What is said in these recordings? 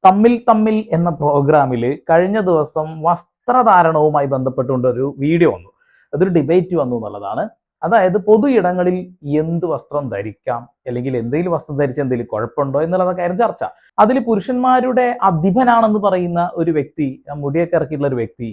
തമ്മിൽ തമ്മിൽ എന്ന പ്രോഗ്രാമിൽ കഴിഞ്ഞ ദിവസം വസ്ത്രധാരണവുമായി ബന്ധപ്പെട്ടുകൊണ്ട് ഒരു വീഡിയോ വന്നു. അതൊരു ഡിബേറ്റ് വന്നു എന്നുള്ളതാണ്. അതായത് പൊതു ഇടങ്ങളിൽ എന്ത് വസ്ത്രം ധരിക്കാം, അല്ലെങ്കിൽ എന്തെങ്കിലും വസ്ത്രം ധരിച്ച് എന്തെങ്കിലും കുഴപ്പമുണ്ടോ എന്നുള്ളതൊക്കെയായിരുന്നു ചർച്ച. അതിൽ പുരുഷന്മാരുടെ അധിപനാണെന്ന് പറയുന്ന ഒരു വ്യക്തി, മുടിയൊക്കെ ഇറക്കിയിട്ടുള്ള ഒരു വ്യക്തി,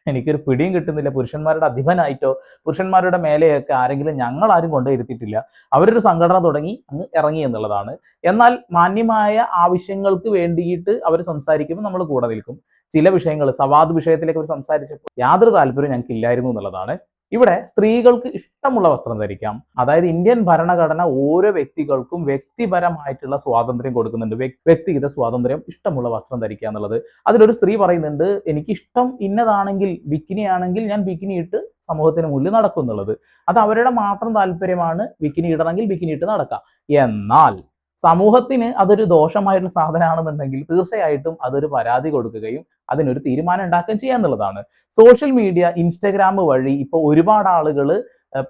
എനിക്കൊരു പിടിയും കിട്ടുന്നില്ല. പുരുഷന്മാരുടെ അധിപനായിട്ടോ പുരുഷന്മാരുടെ മേലെയൊക്കെ ആരെങ്കിലും ഞങ്ങൾ ആരും കൊണ്ടുവരുത്തിയിട്ടില്ല. അവരൊരു സംഘടന തുടങ്ങി അങ്ങ് ഇറങ്ങി എന്നുള്ളതാണ്. എന്നാൽ മാന്യമായ ആവശ്യങ്ങൾക്ക് വേണ്ടിയിട്ട് അവർ സംസാരിക്കുമ്പോൾ നമ്മൾ കൂടെ നിൽക്കും. ചില വിഷയങ്ങൾ, സവാദ് വിഷയത്തിലേക്ക് അവർ സംസാരിച്ചപ്പോൾ യാതൊരു താല്പര്യവും ഞങ്ങൾക്ക് ഇല്ലായിരുന്നു എന്നുള്ളതാണ്. ഇവിടെ സ്ത്രീകൾക്ക് ഇഷ്ടമുള്ള വസ്ത്രം ധരിക്കാം. അതായത് ഇന്ത്യൻ ഭരണഘടന ഓരോ വ്യക്തികൾക്കും വ്യക്തിപരമായിട്ടുള്ള സ്വാതന്ത്ര്യം കൊടുക്കുന്നുണ്ട്. വ്യക്തിഗത സ്വാതന്ത്ര്യം, ഇഷ്ടമുള്ള വസ്ത്രം ധരിക്കുക എന്നുള്ളത്. അതിലൊരു സ്ത്രീ പറയുന്നുണ്ട്, എനിക്ക് ഇഷ്ടം ഇന്നതാണെങ്കിൽ, ബിക്കിനി ആണെങ്കിൽ ഞാൻ ബിക്കിനി ഇട്ട് സമൂഹത്തിന് മുന്നിൽ നടക്കും എന്നുള്ളത്. അത് അവരുടെ മാത്രം താല്പര്യമാണ്. ബിക്കിനി ഇടണമെങ്കിൽ ബിക്കിനി ഇട്ട് നടക്കാം. എന്നാൽ സമൂഹത്തിന് അതൊരു ദോഷമായിട്ടുള്ള സാധനമാണെന്നുണ്ടെങ്കിൽ തീർച്ചയായിട്ടും അതൊരു പരാതി കൊടുക്കുകയും അതിനൊരു തീരുമാനം ഉണ്ടാക്കുകയും ചെയ്യാന്നുള്ളതാണ്. സോഷ്യൽ മീഡിയ, ഇൻസ്റ്റഗ്രാം വഴി ഇപ്പോൾ ഒരുപാട് ആളുകൾ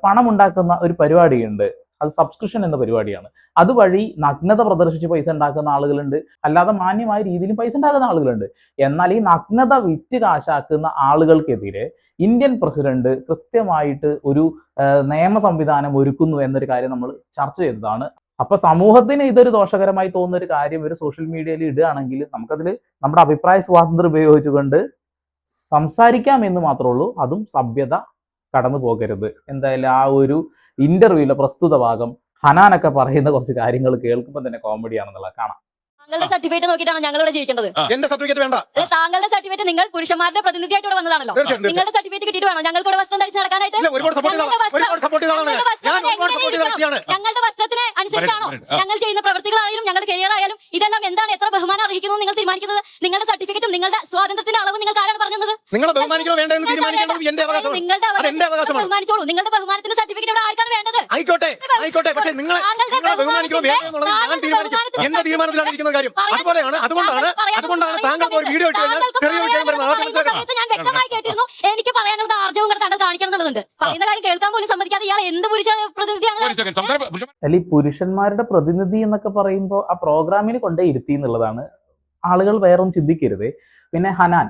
പണം ഉണ്ടാക്കുന്ന ഒരു പരിപാടിയുണ്ട്. അത് സബ്സ്ക്രിപ്ഷൻ എന്ന പരിപാടിയാണ്. അതുവഴി നഗ്നത പ്രദർശിച്ച് പൈസ ഉണ്ടാക്കുന്ന ആളുകളുണ്ട്, അല്ലാതെ മാന്യമായ രീതിയിൽ പൈസ ഉണ്ടാക്കുന്ന ആളുകളുണ്ട്. എന്നാൽ ഈ നഗ്നത വിറ്റ് കാശാക്കുന്ന ആളുകൾക്കെതിരെ ഇന്ത്യൻ പ്രസിഡന്റ് കൃത്യമായിട്ട് ഒരു നിയമ സംവിധാനം ഒരുക്കുന്നു എന്നൊരു കാര്യം നമ്മൾ ചർച്ച ചെയ്തതാണ്. അപ്പൊ സമൂഹത്തിന് ഇതൊരു ദോഷകരമായി തോന്നുന്ന ഒരു കാര്യം ഒരു സോഷ്യൽ മീഡിയയിൽ ഇടുകയാണെങ്കിൽ നമുക്കതിൽ നമ്മുടെ അഭിപ്രായ സ്വാതന്ത്ര്യം ഉപയോഗിച്ചുകൊണ്ട് സംസാരിക്കാം എന്ന് മാത്രമേ ഉള്ളൂ. അതും സഭ്യത കടന്നു പോകരുത്. എന്തായാലും ആ ഒരു ഇന്റർവ്യൂവിലെ പ്രസ്തുത ഭാഗം ഹനാനൊക്കെ പറയുന്ന കുറച്ച് കാര്യങ്ങൾ കേൾക്കുമ്പോൾ തന്നെ കോമഡിയാണെന്നുള്ളത് കാണാം. താങ്കളുടെ സർട്ടിഫിക്കറ്റ് നോക്കിയിട്ടാണ് ഞങ്ങൾ ഇവിടെ ജീവിക്കേണ്ടത്. എന്റെ സർട്ടിഫിക്കറ്റ് വേണ്ട. താങ്കളുടെ സർട്ടിഫിക്കറ്റ്, നിങ്ങൾ പുരുഷന്മാരുടെ പ്രതിനിധിയായിട്ട് ഇവിടെ വന്നതാണല്ലോ. നിങ്ങളുടെ സർട്ടിഫിക്കറ്റ് കിട്ടിയിട്ട് വേണോ ഞങ്ങൾക്ക് ഇവിടെ വസ്ത്രം ധരിച്ച് നടക്കാനായിട്ട്? ഞങ്ങളുടെ വസ്ത്രത്തിന് അനുസരിച്ചാണോ ഞങ്ങൾ ചെയ്യുന്ന പ്രവൃത്തികളായാലും ഞങ്ങളുടെ കരിയർ ആയാലും ഇതെല്ലാം എന്താണ്, എത്ര ബഹുമാനം അർഹിക്കുന്നു നിങ്ങൾ തീരുമാനിക്കുന്നത്? നിങ്ങളുടെ സർട്ടിഫിക്കറ്റും നിങ്ങളുടെ സ്വാതന്ത്ര്യത്തിന്റെ അളവ് നിങ്ങൾക്ക് ആരാണ് പറഞ്ഞത്? നിങ്ങളെ ബഹുമാനിക്കണോ വേണ്ടെന്ന് തീരുമാനിക്കേണ്ടത് എന്റെ അവകാശമാണ്. നിങ്ങളുടെ ബഹുമാനിച്ചോളൂ. നിങ്ങളുടെ ബഹുമാനത്തിന്റെ സർട്ടിഫിക്കറ്റ് ഇവിടെ ആർക്കാണ് വേണ്ടത്? ആയിക്കോട്ടെ ആയിക്കോട്ടെ, പക്ഷേ നിങ്ങളെ ബഹുമാനിക്കണോ വേണ്ടോ എന്നുള്ളത് ഞാൻ തീരുമാനിക്കും. എന്റെ തീരുമാനത്തിലാണ് ഇരിക്കുന്ന കാര്യം. അതുപോലെയാണ് അതുകൊണ്ടാണ് താങ്കൾ ഒരു വീഡിയോ ഇട്ട് കഴിഞ്ഞാൽ ഞാൻ വ്യക്തമായി കേട്ടിരുന്നു. എനിക്ക് പറയാനുള്ള ആർജവും താങ്കൾ കാണിക്കണം എന്നുള്ളതുണ്ട്. പറയുന്ന കാര്യം കേൾക്കാൻ പോലും സമ്മതിക്കാതെ ഇയാൾ എന്ത് പുരുഷ പ്രതിനിധിയാണ്? അല്ല, ഈ പുരുഷന്മാരുടെ പ്രതിനിധി എന്നൊക്കെ പറയുമ്പോൾ ആ പ്രോഗ്രാമിൽ കൊണ്ടേ ഇരുത്തി എന്നുള്ളതാണ്. ആളുകൾ വേറൊന്നും ചിന്തിക്കരുത്. പിന്നെ ഹനാൻ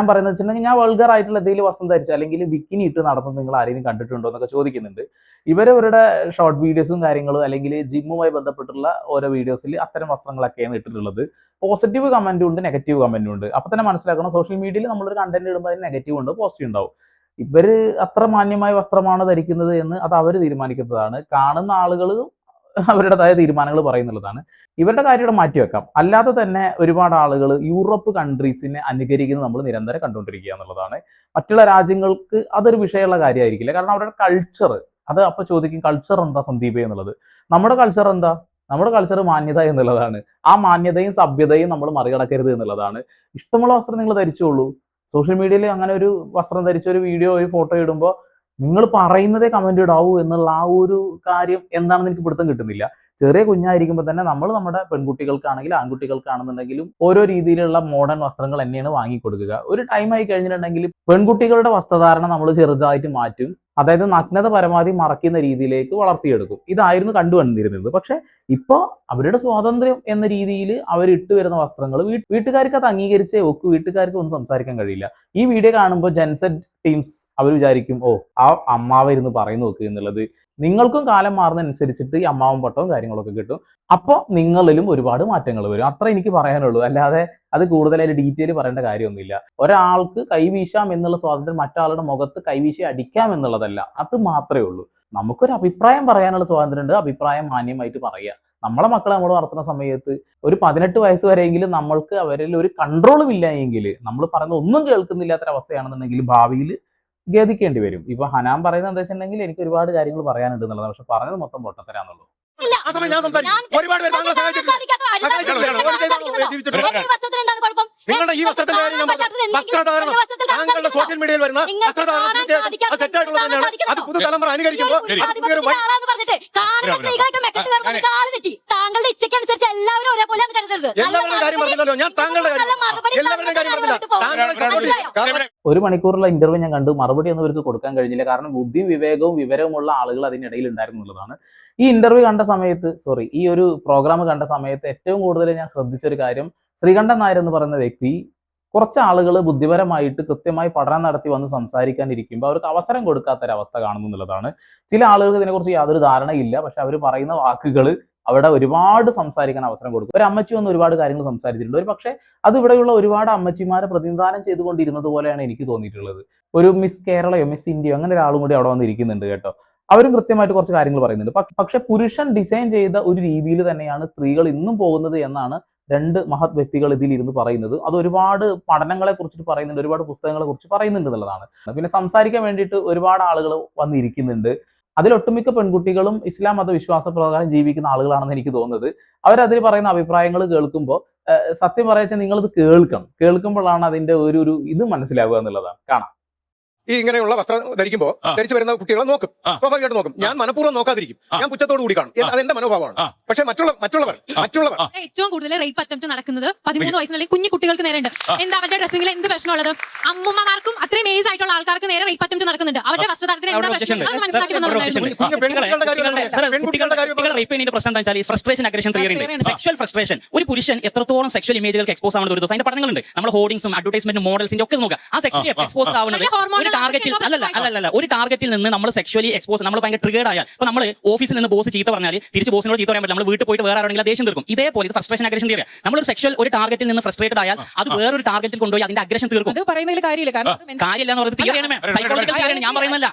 പറയുന്നത് വെച്ചിട്ടുണ്ടെങ്കിൽ, ഞാൻ വൾഗർ ആയിട്ടുള്ള എന്തെങ്കിലും വസ്ത്രം ധരിച്ചു അല്ലെങ്കിൽ ബിക്കിനി ഇട്ട് നടന്നത് നിങ്ങൾ ആരെങ്കിലും കണ്ടിട്ടുണ്ടോ എന്നൊക്കെ ചോദിക്കുന്നുണ്ട്. ഇവരുടെ ഷോർട്ട് വീഡിയോസും കാര്യങ്ങളും അല്ലെങ്കിൽ ജിമ്മുമായി ബന്ധപ്പെട്ടുള്ള ഓരോ വീഡിയോസിൽ അത്തരം വസ്ത്രങ്ങളൊക്കെയാണ് ഇട്ടിട്ടുള്ളത്. പോസിറ്റീവ് കമന്റും ഉണ്ട്, നെഗറ്റീവ് കമന്റും ഉണ്ട്. അപ്പൊ തന്നെ മനസ്സിലാക്കണം, സോഷ്യൽ മീഡിയയിൽ നമ്മളൊരു കണ്ടന്റ് ഇടുമ്പോൾ അതിന് നെഗറ്റീവ് ഉണ്ട്, പോസിറ്റീവ് ഉണ്ടാവും. ഇവര് അത്ര മാന്യമായ വസ്ത്രമാണ് ധരിക്കുന്നത് എന്ന് അത് അവർ തീരുമാനിക്കുന്നതാണ്. കാണുന്ന ആളുകൾ അവരുടേതായ തീരുമാനങ്ങൾ പറയുന്നുള്ളതാണ്. ഇവരുടെ കാര്യം ഇവിടെ മാറ്റിവെക്കാം. അല്ലാതെ തന്നെ ഒരുപാട് ആളുകൾ യൂറോപ്പ് കൺട്രീസിനെ അനുകരിക്കുന്നത് നമ്മൾ നിരന്തരം കണ്ടുകൊണ്ടിരിക്കുക എന്നുള്ളതാണ്. മറ്റുള്ള രാജ്യങ്ങൾക്ക് അതൊരു വിഷയമുള്ള കാര്യമായിരിക്കില്ല, കാരണം അവരുടെ കൾച്ചർ അത്. അപ്പൊ ചോദിക്കും, കൾച്ചർ എന്താ സന്ദീപ് എന്നുള്ളത്? നമ്മുടെ കൾച്ചർ എന്താ? നമ്മുടെ കൾച്ചർ മാന്യത എന്നുള്ളതാണ്. ആ മാന്യതയും സഭ്യതയും നമ്മൾ മറികടക്കരുത് എന്നുള്ളതാണ്. ഇഷ്ടമുള്ള വസ്ത്രം നിങ്ങൾ ധരിച്ചോളൂ. സോഷ്യൽ മീഡിയയിൽ അങ്ങനെ ഒരു വസ്ത്രം ധരിച്ച ഒരു വീഡിയോ, ഒരു ഫോട്ടോ ഇടുമ്പോൾ നിങ്ങൾ പറയുന്നതേ കമന്റ് ഇടാവൂ എന്നുള്ള ആ ഒരു കാര്യം എന്താണെന്ന് എനിക്ക് പിടുത്തം കിട്ടുന്നില്ല. ചെറിയ കുഞ്ഞായിരിക്കുമ്പോൾ തന്നെ നമ്മൾ നമ്മുടെ പെൺകുട്ടികൾക്കാണെങ്കിലും ആൺകുട്ടികൾക്കാണെന്നുണ്ടെങ്കിലും ഓരോ രീതിയിലുള്ള മോഡേൺ വസ്ത്രങ്ങൾ തന്നെയാണ് വാങ്ങിക്കൊടുക്കുക. ഒരു ടൈം ആയി കഴിഞ്ഞിട്ടുണ്ടെങ്കിൽ പെൺകുട്ടികളുടെ വസ്ത്രധാരണ നമ്മൾ ചെറുതായിട്ട് മാറ്റും. അതായത് നഗ്നത പരമാവധി മറക്കുന്ന രീതിയിലേക്ക് വളർത്തിയെടുക്കും. ഇതായിരുന്നു കണ്ടുവന്നിരുന്നത്. പക്ഷെ ഇപ്പൊ അവരുടെ സ്വാതന്ത്ര്യം എന്ന രീതിയിൽ അവരിട്ട് വരുന്ന വസ്ത്രങ്ങൾ വീട്ടുകാർക്ക് അത് അംഗീകരിച്ചേ ഒക്കു. വീട്ടുകാർക്ക് ഒന്നും സംസാരിക്കാൻ കഴിയില്ല. ഈ വീഡിയോ കാണുമ്പോൾ ജെൻസെഡ് ടീംസ് അവർ വിചാരിക്കും, ഓ ആ അമ്മാവ ഇരുന്ന് പറയുന്നു നോക്കുക എന്നുള്ളത്. നിങ്ങൾക്കും കാലം മാറുന്നതനുസരിച്ചിട്ട് ഈ അമ്മാവൻ പട്ടവും കാര്യങ്ങളൊക്കെ കിട്ടും. അപ്പോൾ നിങ്ങളിലും ഒരുപാട് മാറ്റങ്ങൾ വരും. അത്ര എനിക്ക് പറയാനുള്ളൂ. അല്ലാതെ അത് കൂടുതലായിട്ട് ഡീറ്റെയിൽ പറയേണ്ട കാര്യമൊന്നുമില്ല. ഒരാൾക്ക് കൈവീശാം എന്നുള്ള സ്വാതന്ത്ര്യം മറ്റാളുടെ മുഖത്ത് കൈവീശി അടിക്കാം എന്നുള്ളതല്ല. അത് മാത്രമേ ഉള്ളൂ. നമുക്കൊരു അഭിപ്രായം പറയാനുള്ള സ്വാതന്ത്ര്യം ഉണ്ട്. അഭിപ്രായം മാന്യമായിട്ട് പറയുക. നമ്മളെ മക്കളെ നമ്മൾ വളർത്തുന്ന സമയത്ത് ഒരു 18 വയസ്സ് വരെയെങ്കിലും നമ്മൾക്ക് അവരിൽ ഒരു കൺട്രോളും ഇല്ല എങ്കിൽ, നമ്മൾ പറയുന്നത് ഒന്നും കേൾക്കുന്നില്ലാത്തൊരവസ്ഥയാണെന്നുണ്ടെങ്കിൽ ഭാവിയിൽ ഖേദിക്കേണ്ടി വരും. ഇപ്പൊ ഹനാൻ പറയുന്നത് എന്താ വെച്ചിട്ടുണ്ടെങ്കിൽ, എനിക്ക് ഒരുപാട് കാര്യങ്ങൾ പറയാനുണ്ട് എന്നുള്ളതാണ്. പക്ഷെ പറഞ്ഞത് മൊത്തം പൊട്ടത്തരാന്നുള്ളൂ. നിങ്ങളുടെ ഈ വസ്ത്രത്തിന്റെ കാര്യം വസ്ത്രധാരണം, താങ്കളുടെ സോഷ്യൽ മീഡിയയിൽ വരുന്ന വസ്ത്രധാരണം തീർച്ചയായിട്ടും തെറ്റായിട്ടുള്ളത് തന്നെയാണ്. അത് പുതുതലമുറ അനുകരിക്കുമ്പോൾ താങ്കളുടെ ഇച്ഛയ്ക്കനുസരിച്ച് എല്ലാവരും ഒരേപോലെ എല്ലാവരുടെയും കാര്യം പറഞ്ഞില്ലല്ലോ. ഞാൻ താങ്കളുടെ എല്ലാവരുടെയും കാര്യം പറഞ്ഞില്ല. 1 മണിക്കൂറുള്ള ഇന്റർവ്യൂ ഞാൻ കണ്ടു. മറുപടി ഒന്നും ഇവർക്ക് കൊടുക്കാൻ കഴിഞ്ഞില്ല. കാരണം ബുദ്ധിയും വിവേകവും വിവരവുമുള്ള ആളുകൾ അതിനിടയിൽ ഉണ്ടായിരുന്നു എന്നുള്ളതാണ്. ഈ ഇന്റർവ്യൂ കണ്ട സമയത്ത്, ഈ ഒരു പ്രോഗ്രാം കണ്ട സമയത്ത് ഏറ്റവും കൂടുതൽ ഞാൻ ശ്രദ്ധിച്ചൊരു കാര്യം, ശ്രീകണ്ഠൻ നായർ എന്ന് പറയുന്ന വ്യക്തി കുറച്ച് ആളുകൾ ബുദ്ധിപരമായിട്ട് കൃത്യമായി പഠനം നടത്തി വന്ന് സംസാരിക്കാനിരിക്കുമ്പോൾ അവർക്ക് അവസരം കൊടുക്കാത്തൊരവസ്ഥ കാണുന്നു എന്നുള്ളതാണ്. ചില ആളുകൾക്ക് ഇതിനെക്കുറിച്ച് യാതൊരു ധാരണയില്ല. പക്ഷെ അവർ പറയുന്ന വാക്കുകൾ അവിടെ ഒരുപാട് സംസാരിക്കാൻ അവസരം കൊടുക്കും. ഒരു അമ്മച്ചി വന്ന് ഒരുപാട് കാര്യങ്ങൾ സംസാരിച്ചിട്ടുണ്ട്. ഒരു പക്ഷേ അത് ഇവിടെയുള്ള ഒരുപാട് അമ്മച്ചിമാരെ പ്രതിനിധാനം ചെയ്തുകൊണ്ടിരുന്നത് പോലെയാണ് എനിക്ക് തോന്നിയിട്ടുള്ളത്. ഒരു മിസ് കേരളയോ മിസ് ഇന്ത്യയോ അങ്ങനെ ഒരാളും കൂടി അവിടെ വന്നിരിക്കുന്നുണ്ട് കേട്ടോ. അവരും കൃത്യമായിട്ട് കുറച്ച് കാര്യങ്ങൾ പറയുന്നുണ്ട്. പക്ഷെ പുരുഷൻ ഡിസൈൻ ചെയ്ത ഒരു രീതിയിൽ തന്നെയാണ് സ്ത്രീകൾ ഇന്നും പോകുന്നത് എന്നാണ് രണ്ട് മഹത് വ്യക്തികൾ ഇതിൽ ഇരുന്ന് പറയുന്നത്. അത് ഒരുപാട് പഠനങ്ങളെ കുറിച്ചിട്ട് പറയുന്നുണ്ട്, ഒരുപാട് പുസ്തകങ്ങളെ കുറിച്ച് പറയുന്നുണ്ട് എന്നുള്ളതാണ്. പിന്നെ സംസാരിക്കാൻ വേണ്ടിയിട്ട് ഒരുപാട് ആളുകൾ വന്നിരിക്കുന്നുണ്ട്. അതിലൊട്ടുമിക്ക പെൺകുട്ടികളും ഇസ്ലാം മതവിശ്വാസ പ്രകാരം ജീവിക്കുന്ന ആളുകളാണെന്ന് എനിക്ക് തോന്നുന്നത്. അവരതിൽ പറയുന്ന അഭിപ്രായങ്ങൾ കേൾക്കുമ്പോൾ സത്യം പറയാച്ചാൽ നിങ്ങളിത് കേൾക്കുമ്പോഴാണ് അതിന്റെ ഒരു ഇത് മനസ്സിലാവുക എന്നുള്ളതാണ്. കാണാം. ഈ ഇങ്ങനെയുള്ള വസ്ത്രം ധരിക്കുമ്പോൾ ധരിച്ചു വരുന്ന കുട്ടികളെ നോക്കും, സ്വാഭാവികമായിട്ട് നോക്കും. ഞാൻ മനഃപൂർവ്വം നോക്കാതിരിക്കും, ഞാൻ പുച്ഛത്തോട് കൂടി കാണും. അതെന്റെ മനോഭാവമാണ്. പക്ഷെ മറ്റുള്ളവർ ഏറ്റവും കൂടുതൽ റേപ്പ് അറ്റംപ്റ്റ് നടക്കുന്നത് 13 വയസ്സിനുള്ളിൽ കുഞ്ഞു കുട്ടികൾക്ക് നേരെ ഉണ്ട്. എന്താ അവരുടെ ഡ്രസ്സിംഗിൽ എന്ത് പ്രശ്നമുള്ളത്? അമ്മൂമ്മമാർക്കും അത്രയും ഏജ് ആയിട്ടുള്ള ആൾക്കാർക്ക് നേരെ റേപ്പ് അറ്റംപ്റ്റ് നടക്കുന്നുണ്ട്. അവരുടെ വസ്ത്രധാരണത്തിൽ എന്താ പ്രശ്നം? അത് മനസ്സിലാക്കി പ്രശ്നം എന്താ വെച്ചാൽ ഫ്രസ്ട്രേഷൻ അഗ്രഷൻ തിയറി ഉണ്ട്. സെക്ഷൽ ഫ്രസ്ട്രേഷൻ, ഒരു പുരുഷൻ എത്രത്തോളം സെക്ഷൽ ഇമേജുകൾക്ക് എക്സ്പോസ് ആവുന്ന ഒരു ദിവസം അതിന്റെ പഠനങ്ങളുണ്ട്. നമ്മൾ ഹോർഡിംഗ്സും അഡ്വർടൈസ്മെന്റും മോഡൽസിന്റെ ഒക്കെ നോക്കുക. ആ സെക്ഷലി എക്സ്പോസ് ആവുന്നത് ഒരു ടാർഗറ്റിൽ നിന്ന് നമ്മൾ സെക്ഷലി എക്സ്പോസ്, നമ്മൾ ഭയങ്കര ട്രിഗേർഡ് ആയാൽ, ഇപ്പൊ നമ്മൾ ഓഫീസിൽ നിന്ന് ബോസ് ചീത്ത പറഞ്ഞാൽ തിരിച്ച് ബോസിനോട് ചീത്ത പറയാൻ പറ്റില്ല. നമ്മൾ വീട്ടിൽ പോയിട്ട് വേറെ ആരെങ്കിലും ദേഷ്യം തീർക്കും. ഇതേപോലെ ഇത് ഫ്രസ്ട്രേഷൻ അഗ്രഷൻ തിയറി. നമ്മൾ ഒരു ടാർഗറ്റിൽ നിന്ന് ഫ്രസ്ട്രേറ്റഡ് ആയാൽ അത് വേറൊരു ടാർഗറ്റിൽ കൊണ്ടുപോയി അതിന്റെ അഗ്രഷൻ തീർക്കും. കാര്യമില്ല എന്ന് പറയുന്നത് തിയറിയാണ്, സൈക്കോളജിക്കൽ തിയറിയാണ്, ഞാൻ പറയുന്നില്ല.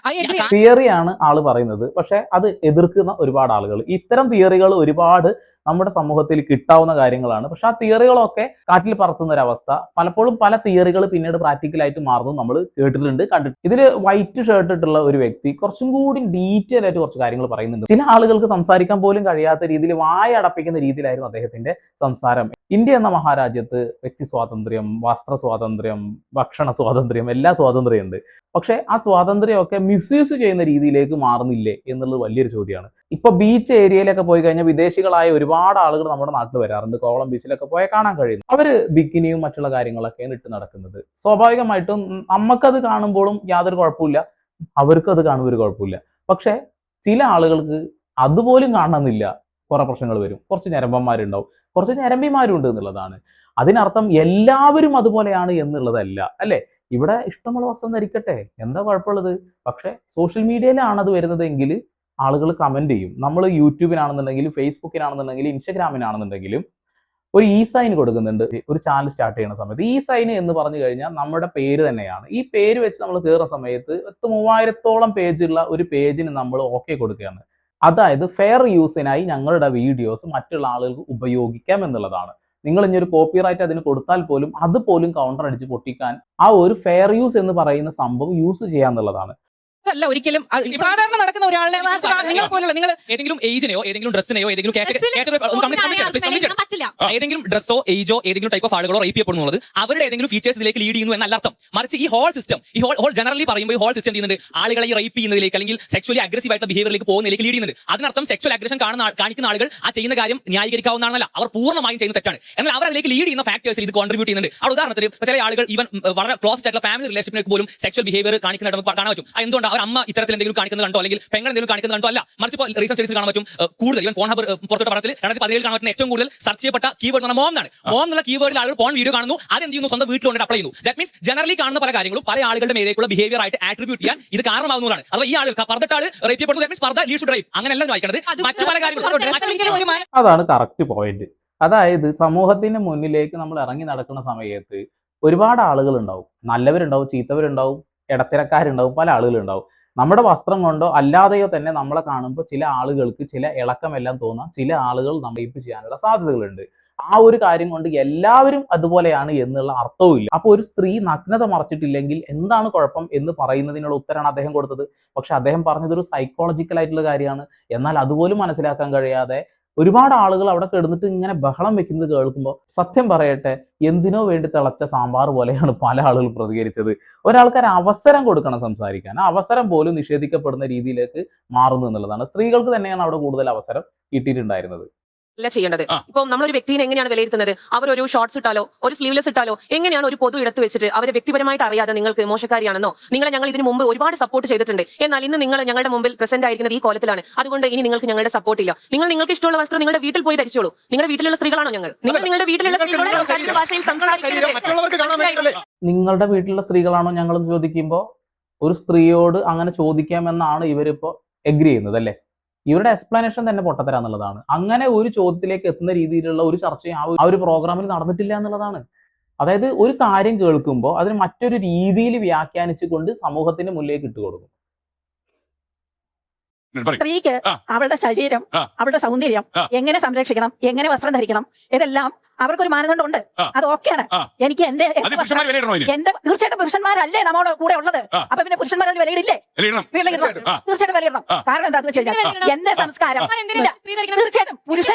തിയറിയാണ് ആള് പറയുന്നത്. പക്ഷെ അത് എതിർക്കുന്ന ഒരുപാട് ആളുകൾ. ഇത്തരം തിയറികൾ ഒരുപാട് നമ്മുടെ സമൂഹത്തിൽ കിട്ടാവുന്ന കാര്യങ്ങളാണ്. പക്ഷെ ആ തിയറികളൊക്കെ കാറ്റിൽ പറത്തുന്ന ഒരവസ്ഥ പലപ്പോഴും പല തിയറികൾ പിന്നീട് പ്രാക്ടിക്കലായിട്ട് മാറുന്നു നമ്മൾ കേട്ടിട്ടുണ്ട്, കണ്ടിട്ടുണ്ട്. ഇതിൽ വൈറ്റ് ഷർട്ട് ഇട്ടുള്ള ഒരു വ്യക്തി കുറച്ചും കൂടി ഡീറ്റെയിൽ ആയിട്ട് കുറച്ച് കാര്യങ്ങൾ പറയുന്നുണ്ട്. ചില ആളുകൾക്ക് സംസാരിക്കാൻ പോലും കഴിയാത്ത രീതിയിൽ വായ അടപ്പിക്കുന്ന രീതിയിലായിരുന്നു അദ്ദേഹത്തിന്റെ സംസാരം. ഇന്ത്യ എന്ന മഹാരാജ്യത്ത് വ്യക്തി സ്വാതന്ത്ര്യം, വസ്ത്ര സ്വാതന്ത്ര്യം, ഭക്ഷണ സ്വാതന്ത്ര്യം, എല്ലാ സ്വാതന്ത്ര്യമുണ്ട്. പക്ഷെ ആ സ്വാതന്ത്ര്യമൊക്കെ മിസ്യൂസ് ചെയ്യുന്ന രീതിയിലേക്ക് മാറുന്നില്ലേ എന്നുള്ളത് വലിയൊരു ചോദ്യമാണ്. ഇപ്പൊ ബീച്ച് ഏരിയയിലൊക്കെ പോയി കഴിഞ്ഞാൽ വിദേശികളായ ഒരുപാട് ആളുകൾ നമ്മുടെ നാട്ടിൽ വരാറുണ്ട്. കോവളം ബീച്ചിലൊക്കെ പോയാൽ കാണാൻ കഴിയുന്നു. അവര് ബിക്കിനിയും മറ്റുള്ള കാര്യങ്ങളൊക്കെയാണ് ഇട്ട് നടക്കുന്നത്. സ്വാഭാവികമായിട്ടും നമുക്കത് കാണുമ്പോഴും യാതൊരു കുഴപ്പമില്ല, അവർക്കും അത് കാണുമ്പോൾ ഒരു കുഴപ്പമില്ല. പക്ഷെ ചില ആളുകൾക്ക് അതുപോലും കാണണമെന്നില്ല, കുറെ പ്രശ്നങ്ങൾ വരും. കുറച്ച് ഞരമ്പന്മാരുണ്ടാവും, കുറച്ച് ഞരമ്പിമാരുണ്ട് എന്നുള്ളതാണ്. അതിനർത്ഥം എല്ലാവരും അതുപോലെയാണ് എന്നുള്ളതല്ല, അല്ലെ? ഇവിടെ ഇഷ്ടമുള്ള വസ്ത്രം ധരിക്കട്ടെ, എന്താ കുഴപ്പമുള്ളത്? പക്ഷെ സോഷ്യൽ മീഡിയയിലാണ് അത് വരുന്നതെങ്കിൽ ആളുകൾ കമന്റ് ചെയ്യും. നമ്മൾ യൂട്യൂബിനാണെന്നുണ്ടെങ്കിലും ഫേസ്ബുക്കിനാണെന്നുണ്ടെങ്കിലും ഇൻസ്റ്റഗ്രാമിനാണെന്നുണ്ടെങ്കിലും ഒരു ഇ സൈൻ കൊടുക്കുന്നുണ്ട്. ഒരു ചാനൽ സ്റ്റാർട്ട് ചെയ്യുന്ന സമയത്ത് ഇ സൈൻ എന്ന് പറഞ്ഞു കഴിഞ്ഞാൽ നമ്മുടെ പേര് തന്നെയാണ്. ഈ പേര് വെച്ച് നമ്മൾ കയറുന്ന സമയത്ത് 3000-ഓളം പേജുള്ള ഒരു പേജിന് നമ്മൾ ഓക്കെ കൊടുക്കുകയാണ്. അതായത് ഫെയർ യൂസിനായി ഞങ്ങളുടെ വീഡിയോസ് മറ്റുള്ള ആളുകൾക്ക് ഉപയോഗിക്കാം എന്നുള്ളതാണ്. നിങ്ങൾ ഇനി ഒരു കോപ്പിറൈറ്റ് അതിന് കൊടുത്താൽ പോലും അതുപോലും കൗണ്ടർ അടിച്ച് പൊട്ടിക്കാൻ ആ ഒരു ഫെയർ യൂസ് എന്ന് പറയുന്ന സംഭവം യൂസ് ചെയ്യാന്നുള്ളതാണ്. അല്ല ഒരിക്കലും സാധാരണ നടക്കുന്ന ഒരാളെ നിങ്ങൾ പോലുള്ള നിങ്ങൾ ഏതെങ്കിലും ഏജിനെയോ ഏതെങ്കിലും ഡ്രസ്സിനെയോ ഏതെങ്കിലും ഏതെങ്കിലും ഡ്രസ്സോ ഏജോ ഏതെങ്കിലും ടൈപ്പ് ഓഫ് ആളുകളോ റേപ്പ് ചെയ്യപ്പെടുന്നുള്ളത് അവരുടെ ഏതെങ്കിലും ഫീച്ചേഴ്സ് ഇതിലേക്ക് ലീഡ് ചെയ്യുന്നു എന്നല്ല അർത്ഥം. മറിച്ച് ഈ ഹോൾ സിസ്റ്റം, ഈ ഹോൾ ജനറലി പറയുമ്പോൾ ഈ ഹോൾ സിസ്റ്റം ചെയ്യുന്നുണ്ട് ആളുകളെ ഈ റേപ്പ് ചെയ്യുന്നതിലേക്ക് അല്ലെങ്കിൽ സെക്ച്വലി അഗ്രസീവ് ആയിട്ടുള്ള ബിഹേവിയറിലേക്ക് പോകുന്നതിലേക്ക് ലീഡ് ചെയ്യുന്നത്. അതിനർത്ഥം സെക്ച്വൽ അഗ്രഷൻ കാണിക്കുന്ന ആളുകൾ ആ ചെയ്യുന്ന കാര്യം ന്യായീകരിക്കാവുന്നതാണല്ല, അവർ പൂർണ്ണമായും ചെയ്യുന്ന തെറ്റാണ്. എന്നാൽ അവർ അതിലേക്ക് ലീഡ് ചെയ്യുന്ന ഫാക്ടേഴ്സിൽ ഇത് കോൺട്രിബ്യൂട്ട് ചെയ്യുന്നുണ്ട്. ആ ഉദാഹരണത്തിന് ചില ആളുകൾ ഈവൻ വളരെ ക്ലോസ് ആയിട്ടുള്ള ഫാമിലി റിലേഷൻഷിപ്പിലേക്ക് പോലും സെക്ച്വൽ ബിഹേവിയർ കാണിക്കുന്നതായിട്ട് നമുക്ക് കാണാൻ പറ്റും. എന്തുകൊണ്ട് അമ്മ ഇത്തരത്തിൽ എന്തെങ്കിലും കാണിക്കുന്നത് കണ്ടോ അല്ലെങ്കിൽ പെങ്ങൾ എന്തെങ്കിലും കാണിക്കുന്നത് കണ്ടോ അല്ല, മറിച്ച് റീസെന്റ് സ്റ്റഡീസ് കാണാൻ പറ്റും. കൂടുതൽ ഈവൻ പോൺ ഹബ് പുറത്തോട്ട് പഠനത്തിൽ 2017 കാണാൻ പറ്റുന്ന ഏറ്റവും കൂടുതൽ സെർച്ച് ചെയ്യപ്പെട്ട കീവേഡ് എന്ന് പറഞ്ഞാൽ മോം എന്നാണ്. മോം എന്നുള്ള കീവേഡിൽ ആളുകൾ പോൺ വീഡിയോ കാണുന്നു, അതെന്ത് ചെയ്യുന്നു, സ്വന്തം വീട്ടിൽ കൊണ്ടിട്ട് അപ്ലൈ ചെയ്യുന്നു. ദാറ്റ് മീൻസ് ജനറലി കാണുന്ന പല കാര്യങ്ങളും പല ആളുകളുടെ മേലേക്കുള്ള ബിഹേവിയർ ആയിട്ട് ആട്രിബ്യൂട്ട് ചെയ്യാൻ ഇത് കാരണമാകുന്നതാണ്. അഥവാ ഈ ആളുകൾ പർദ്ദട്ടാള് റേപ്പ് ചെയ്യപ്പെടുന്നു, that means Parda leads to rape, അങ്ങനെയല്ല വായിക്കേണ്ടത്. മറ്റു പല കാര്യങ്ങളും അതാണ് കറക്റ്റ് പോയിന്റ്. അതായത് സമൂഹത്തിന്റെ മുന്നിലേക്ക് നമ്മൾ ഇറങ്ങി നടക്കുന്ന സമയത്ത് ഒരുപാട് ആളുകൾ ഉണ്ടാവും. നല്ലവരുണ്ടാവും, ചീത്തവരുണ്ടാവും, ഇടത്തിരക്കാരുണ്ടാവും, പല ആളുകളുണ്ടാവും. നമ്മുടെ വസ്ത്രം കൊണ്ടോ അല്ലാതെയോ തന്നെ നമ്മളെ കാണുമ്പോൾ ചില ആളുകൾക്ക് ചില ഇളക്കമെല്ലാം തോന്നാം. ചില ആളുകൾ നമ്മൾ റേപ്പ് ചെയ്യാനുള്ള സാധ്യതകളുണ്ട്. ആ ഒരു കാര്യം കൊണ്ട് എല്ലാവരും അതുപോലെയാണ് എന്നുള്ള അർത്ഥവും ഇല്ല. അപ്പൊ ഒരു സ്ത്രീ നഗ്നത മറച്ചിട്ടില്ലെങ്കിൽ എന്താണ് കുഴപ്പം എന്ന് പറയുന്നതിനുള്ള ഉത്തരമാണ് അദ്ദേഹം കൊടുത്തത്. പക്ഷെ അദ്ദേഹം പറഞ്ഞത് ഒരു സൈക്കോളജിക്കൽ ആയിട്ടുള്ള കാര്യമാണ്. എന്നാൽ അതുപോലും മനസ്സിലാക്കാൻ കഴിയാതെ ഒരുപാട് ആളുകൾ അവിടെ കിടന്നിട്ട് ഇങ്ങനെ ബഹളം വെക്കുന്നത് കേൾക്കുമ്പോൾ സത്യം പറയട്ടെ, എന്തിനോ വേണ്ടി തിളച്ച സാമ്പാർ പോലെയാണ് പല ആളുകൾ പ്രതികരിച്ചത്. ഒരാൾക്ക് ഒരു അവസരം കൊടുക്കണം സംസാരിക്കാൻ, ആ അവസരം പോലും നിഷേധിക്കപ്പെടുന്ന രീതിയിലേക്ക് മാറുന്നു എന്നുള്ളതാണ്. സ്ത്രീകൾക്ക് തന്നെയാണ് അവിടെ കൂടുതൽ അവസരം കിട്ടിയിട്ടുണ്ടായിരുന്നത്. അല്ല ചെയ്യേണ്ടത്. ഇപ്പൊ നമ്മളൊരു വ്യക്തിയെ എങ്ങനെയാണ് വിലയിരുത്തുന്നത്? അവർ ഒരു ഷോർട്സ് ഇട്ടാലോ ഒരു സ്ലീവ്ലെസ് ഇട്ടാലോ എങ്ങനെയാണ് ഒരു പൊതു ഇടത്ത് വെച്ചിട്ട് അവരെ വ്യക്തിപരമായിട്ട് അറിയാതെ നിങ്ങൾക്ക് മോശക്കാരിയാണെന്നോ? നിങ്ങളെ ഞങ്ങൾ ഇതിനു മുമ്പ് ഒരുപാട് സപ്പോർട്ട് ചെയ്തിട്ടുണ്ട്, എന്നാൽ ഇന്ന് നിങ്ങൾ ഞങ്ങളുടെ മുമ്പിൽ പ്രസന്റ് ആയിരിക്കുന്നത് ഈ കോലത്തിലാണ്. അതുകൊണ്ട് ഇനി നിങ്ങൾക്ക് ഞങ്ങളുടെ സപ്പോർട്ട് ഇല്ല. നിങ്ങൾക്ക് ഇഷ്ടമുള്ള വസ്ത്രം നിങ്ങളുടെ വീട്ടിൽ പോയി ധരിച്ചോളൂ. നിങ്ങളുടെ വീട്ടിലുള്ള സ്ത്രീകളാണോ ഞങ്ങൾ? നിങ്ങൾ നിങ്ങളുടെ വീട്ടിലുള്ള സ്ത്രീകളോട് ശരീര ഭാഷയിൽ സംസാരിക്കുന്നത്. നിങ്ങളുടെ വീട്ടിലുള്ള സ്ത്രീകളാണോ ഞങ്ങൾ ചോദിക്കുമ്പോൾ ഒരു സ്ത്രീയോട് അങ്ങനെ ചോദിക്കാമെന്നാണ് ഇവരിപ്പോ എഗ്രി ചെയ്യുന്നത് അല്ലേ? ഇവരുടെ എക്സ്പ്ലനേഷൻ തന്നെ പൊട്ടത്തരാന്നുള്ളതാണ്. അങ്ങനെ ഒരു ചോദ്യത്തിലേക്ക് എത്തുന്ന രീതിയിലുള്ള ഒരു ചർച്ചയും ആ ഒരു പ്രോഗ്രാമിൽ നടന്നിട്ടില്ല എന്നുള്ളതാണ്. അതായത് ഒരു കാര്യം കേൾക്കുമ്പോൾ അതിന് മറ്റൊരു രീതിയിൽ വ്യാഖ്യാനിച്ചുകൊണ്ട് സമൂഹത്തിന്റെ മുന്നിലേക്ക് ഇട്ട് കൊടുക്കും. സ്ത്രീക്ക് അവളുടെ ശരീരം, അവളുടെ സൗന്ദര്യം എങ്ങനെ സംരക്ഷിക്കണം, എങ്ങനെ വസ്ത്രം ധരിക്കണം, ഇതെല്ലാം അവർക്കൊരു മാനദണ്ഡം ഉണ്ട്. അത് ഓക്കെയാണ്. എനിക്ക് എന്റെ തീർച്ചയായിട്ടും പുരുഷന്മാരല്ലേ നമ്മുടെ കൂടെ ഉള്ളത്. അപ്പൊ പിന്നെ പുരുഷന്മാരത് വിലയിടില്ലേ? തീർച്ചയായിട്ടും വിലയിടണം. കാരണം എന്താണെന്ന് വെച്ച് കഴിഞ്ഞാൽ എന്റെ സംസ്കാരം തീർച്ചയായിട്ടും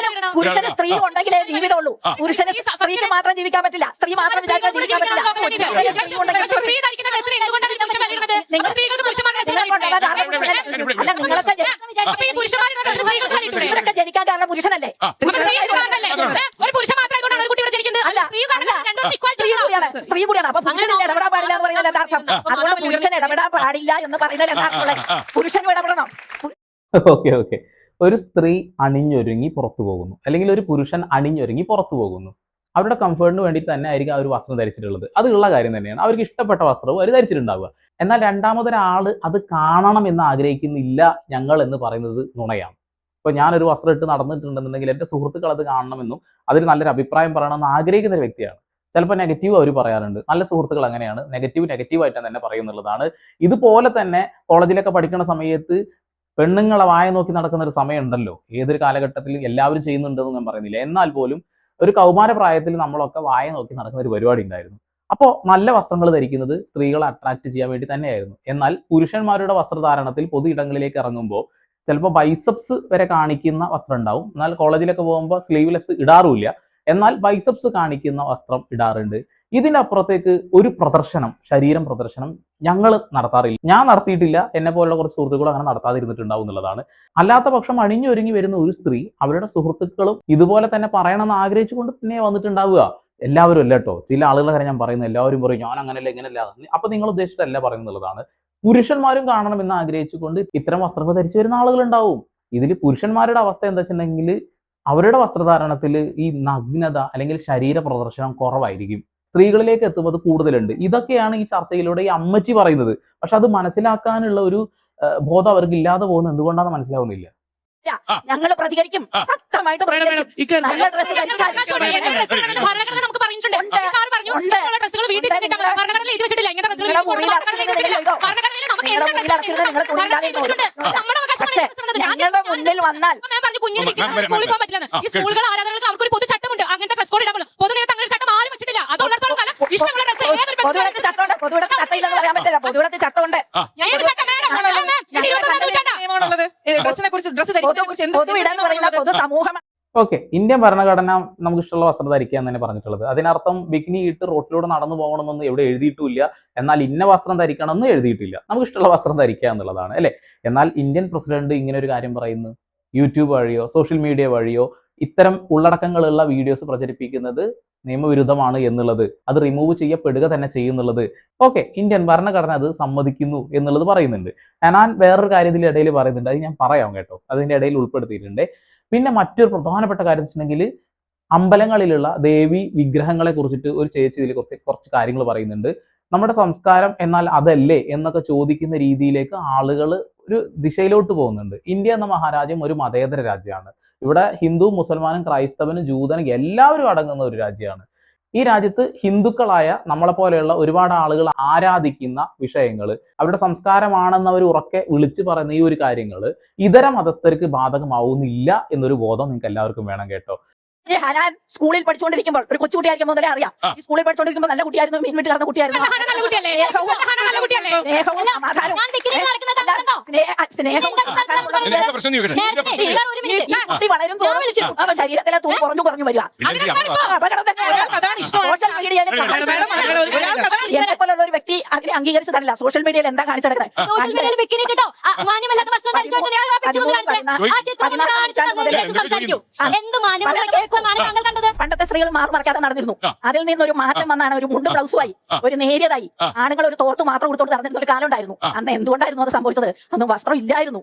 പുരുഷന് സ്ത്രീ ഉണ്ടെങ്കിലേ ജീവിതമുള്ളൂ. പുരുഷന് സ്ത്രീക്ക് മാത്രം ജീവിക്കാൻ പറ്റില്ല. സ്ത്രീ മാത്രം ജീവിക്കാൻ പറ്റില്ല. ഇവരൊക്കെ ജനിക്കാൻ കാരണം പുരുഷനല്ലേ? സ്ത്രീ കൂടിയാണ്. അപ്പൊ പുരുഷന് ഇടപെടാൻ പാടില്ല എന്ന് പറയുന്നത് യഥാർത്ഥം. അതുകൊണ്ട് പുരുഷൻ ഇടപെടാൻ പാടില്ല എന്ന് പറയുന്നത് യഥാർത്ഥമുള്ള പുരുഷനും ഇടപെടണം. ഓക്കെ ഒരു സ്ത്രീ അണിഞ്ഞൊരുങ്ങി പുറത്തു പോകുന്നു, അല്ലെങ്കിൽ ഒരു പുരുഷൻ അണിഞ്ഞൊരുങ്ങി പുറത്തു പോകുന്നു. അവരുടെ കംഫർട്ടിന് വേണ്ടി തന്നെ ആയിരിക്കും ആ ഒരു വസ്ത്രം ധരിച്ചിട്ടുള്ളത്. അതുള്ള കാര്യം തന്നെയാണ്. അവർക്ക് ഇഷ്ടപ്പെട്ട വസ്ത്രവും അവർ ധരിച്ചിട്ടുണ്ടാവുക. എന്നാൽ രണ്ടാമതൊരാള് അത് കാണണം എന്ന് ആഗ്രഹിക്കുന്നില്ല ഞങ്ങൾ എന്ന് പറയുന്നത് നുണയാണ്. ഇപ്പൊ ഞാനൊരു വസ്ത്രം ഇട്ട് നടന്നിട്ടുണ്ടെന്നുണ്ടെങ്കിൽ എന്റെ സുഹൃത്തുക്കൾ അത് കാണണമെന്നും അതിന് നല്ലൊരു അഭിപ്രായം പറയണമെന്ന് ആഗ്രഹിക്കുന്ന ഒരു വ്യക്തിയാണ്. ചിലപ്പോൾ നെഗറ്റീവ് അവർ പറയാറുണ്ട്. നല്ല സുഹൃത്തുക്കൾ അങ്ങനെയാണ്, നെഗറ്റീവായിട്ട് തന്നെ പറയുന്നുള്ളതാണ്. ഇതുപോലെ തന്നെ കോളേജിലൊക്കെ പഠിക്കുന്ന സമയത്ത് പെണ്ണുങ്ങളെ വായ നോക്കി നടക്കുന്ന ഒരു സമയം ഉണ്ടല്ലോ. ഏതൊരു കാലഘട്ടത്തിൽ എല്ലാവരും ചെയ്യുന്നുണ്ടെന്ന് ഞാൻ പറയുന്നില്ല. എന്നാൽ പോലും ഒരു കൗമാര പ്രായത്തിൽ നമ്മളൊക്കെ വായ നോക്കി നടക്കുന്ന ഒരു പരിപാടി ഉണ്ടായിരുന്നു. അപ്പോൾ നല്ല വസ്ത്രങ്ങൾ ധരിക്കുന്നത് സ്ത്രീകളെ അട്രാക്ട് ചെയ്യാൻ വേണ്ടി തന്നെയായിരുന്നു. എന്നാൽ പുരുഷന്മാരുടെ വസ്ത്രധാരണത്തിൽ പൊതു ഇടങ്ങളിലേക്ക് ഇറങ്ങുമ്പോൾ ചിലപ്പോൾ ബൈസെപ്സ് വരെ കാണിക്കുന്ന വസ്ത്രം ഉണ്ടാവും. എന്നാൽ കോളേജിലൊക്കെ പോകുമ്പോൾ സ്ലീവ്ലെസ് ഇടാറുമില്ല. എന്നാൽ ബൈസെപ്സ് കാണിക്കുന്ന വസ്ത്രം ഇടാറുണ്ട്. ഇതിന്റെ അപ്പുറത്തേക്ക് ഒരു പ്രദർശനം, ശരീരം പ്രദർശനം ഞങ്ങൾ നടത്താറില്ല. ഞാൻ നടത്തിയിട്ടില്ല. എന്നെ പോലുള്ള കുറച്ച് സുഹൃത്തുക്കൾ അങ്ങനെ നടത്താതിരുന്നിട്ടുണ്ടാവും എന്നുള്ളതാണ്. അല്ലാത്ത പക്ഷം അണിഞ്ഞൊരുങ്ങി വരുന്ന ഒരു സ്ത്രീ അവരുടെ സുഹൃത്തുക്കളും ഇതുപോലെ തന്നെ പറയണമെന്ന് ആഗ്രഹിച്ചുകൊണ്ട് തന്നെ വന്നിട്ടുണ്ടാവുക. എല്ലാവരും അല്ല കേട്ടോ. ചില ആളുകളെ കാര്യം ഞാൻ പറയുന്നത്, എല്ലാവരും പറയും ഞാൻ അങ്ങനെയല്ല ഇങ്ങനെയല്ല. അപ്പൊ നിങ്ങൾ ഉദ്ദേശിച്ചിട്ടല്ല പറയുന്നുള്ളതാണ്. പുരുഷന്മാരും കാണണമെന്ന് ആഗ്രഹിച്ചുകൊണ്ട് ഇത്തരം വസ്ത്രങ്ങൾ ധരിച്ചു വരുന്ന ആളുകളുണ്ടാവും. ഇതിൽ പുരുഷന്മാരുടെ അവസ്ഥ എന്താ വെച്ചിട്ടുണ്ടെങ്കിൽ അവരുടെ വസ്ത്രധാരണത്തിൽ ഈ നഗ്നത അല്ലെങ്കിൽ ശരീര പ്രദർശനം കുറവായിരിക്കും. സ്ത്രീകളിലേക്ക് എത്തുമ്പോൾ കൂടുതലുണ്ട്. ഇതൊക്കെയാണ് ഈ ചർച്ചയിലൂടെ ഈ അമ്മച്ചി പറയുന്നത്. പക്ഷെ അത് മനസ്സിലാക്കാനുള്ള ഒരു ബോധം അവർക്ക് ഇല്ലാതെ പോകുന്നത് എന്തുകൊണ്ടാണെന്ന് മനസ്സിലാവുന്നില്ല. ഞങ്ങൾ പ്രതികരിക്കും, ശക്തമായിട്ട് പ്രതികരിക്കും. നല്ല ഡ്രസ്സ് ഞങ്ങളുടെ മുന്നിൽ വന്നാൽ സ്കൂളുകൾ ആരാധനകൾക്ക് അവർക്കൊരു പൊതു ചട്ടമുണ്ട്. അങ്ങനത്തെ ഡ്രസ് കോഡ് ഇടാൻ പൊതുവിടത്ത് അങ്ങനെ ചട്ടം ആരും വെച്ചിട്ടില്ല. അതുള്ളിടത്തോളം കാലം ഇഷ്ടമുള്ള ഡ്രസ് പൊതുവിടത്ത് ചട്ടമുണ്ട്. പൊതുവിടത്ത് ചട്ടയില്ലെന്ന് പറയാൻ പറ്റില്ല. പൊതുവിടത്ത് ചട്ടമുണ്ട്. പൊതു ഇടാന്ന് പറയുന്ന പൊതു സമൂഹം. ഓക്കെ, ഇന്ത്യൻ ഭരണഘടന നമുക്ക് ഇഷ്ടമുള്ള വസ്ത്രം ധരിക്കാൻ തന്നെ പറഞ്ഞിട്ടുള്ളത്. അതിനർത്ഥം ബിക്കിനി ഇട്ട് റോട്ടിലൂടെ നടന്നു പോകണമെന്ന് എവിടെ എഴുതിയിട്ടുമില്ല. എന്നാൽ ഇന്ന വസ്ത്രം ധരിക്കണം എന്ന് എഴുതിയിട്ടില്ല. നമുക്ക് ഇഷ്ടമുള്ള വസ്ത്രം ധരിക്കുക എന്നുള്ളതാണ് അല്ലെ. എന്നാൽ ഇന്ത്യൻ പ്രസിഡന്റ് ഇങ്ങനെ ഒരു കാര്യം പറയുന്നു. യൂട്യൂബ് വഴിയോ സോഷ്യൽ മീഡിയ വഴിയോ ഇത്തരം ഉള്ളടക്കങ്ങളുള്ള വീഡിയോസ് പ്രചരിപ്പിക്കുന്നത് നിയമവിരുദ്ധമാണ് എന്നുള്ളത്, അത് റിമൂവ് ചെയ്യപ്പെടുക തന്നെ ചെയ്യുന്നുള്ളത്. ഓക്കെ, ഇന്ത്യൻ ഭരണഘടന അത് സമ്മതിക്കുന്നു എന്നുള്ളത് പറയുന്നുണ്ട്. ഞാൻ വേറൊരു കാര്യത്തിൽ ഇടയിൽ പറയുന്നുണ്ട്, അത് ഞാൻ പറയാം കേട്ടോ, അതിന്റെ ഇടയിൽ ഉൾപ്പെടുത്തിയിട്ടുണ്ട്. പിന്നെ മറ്റൊരു പ്രധാനപ്പെട്ട കാര്യം വെച്ചിട്ടുണ്ടെങ്കിൽ അമ്പലങ്ങളിലുള്ള ദേവി വിഗ്രഹങ്ങളെ കുറിച്ചിട്ട് ഒരു ചേച്ചി ഇതിൽ കുറച്ച് കാര്യങ്ങൾ പറയുന്നുണ്ട്. നമ്മുടെ സംസ്കാരം എന്നാൽ അതല്ലേ എന്നൊക്കെ ചോദിക്കുന്ന രീതിയിലേക്ക് ആളുകൾ ഒരു ദിശയിലോട്ട് പോകുന്നുണ്ട്. ഇന്ത്യ എന്ന മഹാരാജ്യം ഒരു മതേതര രാജ്യമാണ്. ഇവിടെ ഹിന്ദു, മുസൽമാനും, ക്രൈസ്തവനും, ജൂതനും എല്ലാവരും അടങ്ങുന്ന ഒരു രാജ്യമാണ്. ഈ രാജ്യത്ത് ഹിന്ദുക്കളായ നമ്മളെ പോലെയുള്ള ഒരുപാട് ആളുകൾ ആരാധിക്കുന്ന വിഷയങ്ങൾ, അവരുടെ സംസ്കാരമാണെന്ന് അവർ ഉറക്കെ വിളിച്ചു പറയുന്ന ഈ ഒരു കാര്യങ്ങൾ ഇതര മതസ്ഥർക്ക് ബാധകമാവുന്നില്ല എന്നൊരു ബോധം നിങ്ങൾക്ക് എല്ലാവർക്കും വേണം കേട്ടോ. ഹനാൻ സ്കൂളിൽ പഠിച്ചുകൊണ്ടിരിക്കുമ്പോൾ ഒരു കൊച്ചുകുട്ടിയായിരിക്കും മുതലേ അറിയാം. ഈ സ്കൂളിൽ പഠിച്ചുകൊണ്ടിരിക്കുമ്പോൾ നല്ല കുട്ടിയായിരുന്നു, മീൻ വീട്ടിൽ നടന്ന കുട്ടിയായിരുന്നു. വളരും തോറും ശരീരത്തിലെ തൂൺ കുറഞ്ഞു വരിക. അപകടം തന്നെ. എന്നെ പോലുള്ള ഒരു വ്യക്തി അതിനെ അംഗീകരിച്ച് തരില്ല. സോഷ്യൽ മീഡിയയിൽ എന്താ കാണിച്ചു നടക്കുന്നത്? സോഷ്യൽ മീഡിയയിൽ ബിക്കിനി ഇട്ടോ മാന്യമല്ലാത്ത വസ്ത്രം ധരിച്ചുകൊണ്ട് ആ picture ഒന്ന് കാണിച്ചേ. ആ ചിത്രം ഒന്ന് കാണിച്ച് തന്നതിന് ശേഷം സംസാരിക്കൂ. എന്ത് മാന്യമല്ലാത്ത വസ്ത്രമാണ് താങ്കൾ കണ്ടത്? പണ്ടത്തെ സ്ത്രീകൾ മാറുമറക്കാതെ നടന്നിരുന്നു. അതിൽ നിന്നൊരു മാറ്റം വന്നാണ് ഒരു മുണ്ട് ബ്ലൗസുമായി ഒരു നേരിയതായി ആണുങ്ങൾ ഒരു തോർത്ത് മാത്രം കൊടുത്തോണ്ട് നടന്നിരുന്ന ഒരു കാലം ഉണ്ടായിരുന്നു. അന്ന് എന്തുകൊണ്ടായിരുന്നു അത് സംഭവിച്ചത്? ഒന്നും വസ്ത്രം ഇല്ലായിരുന്നു.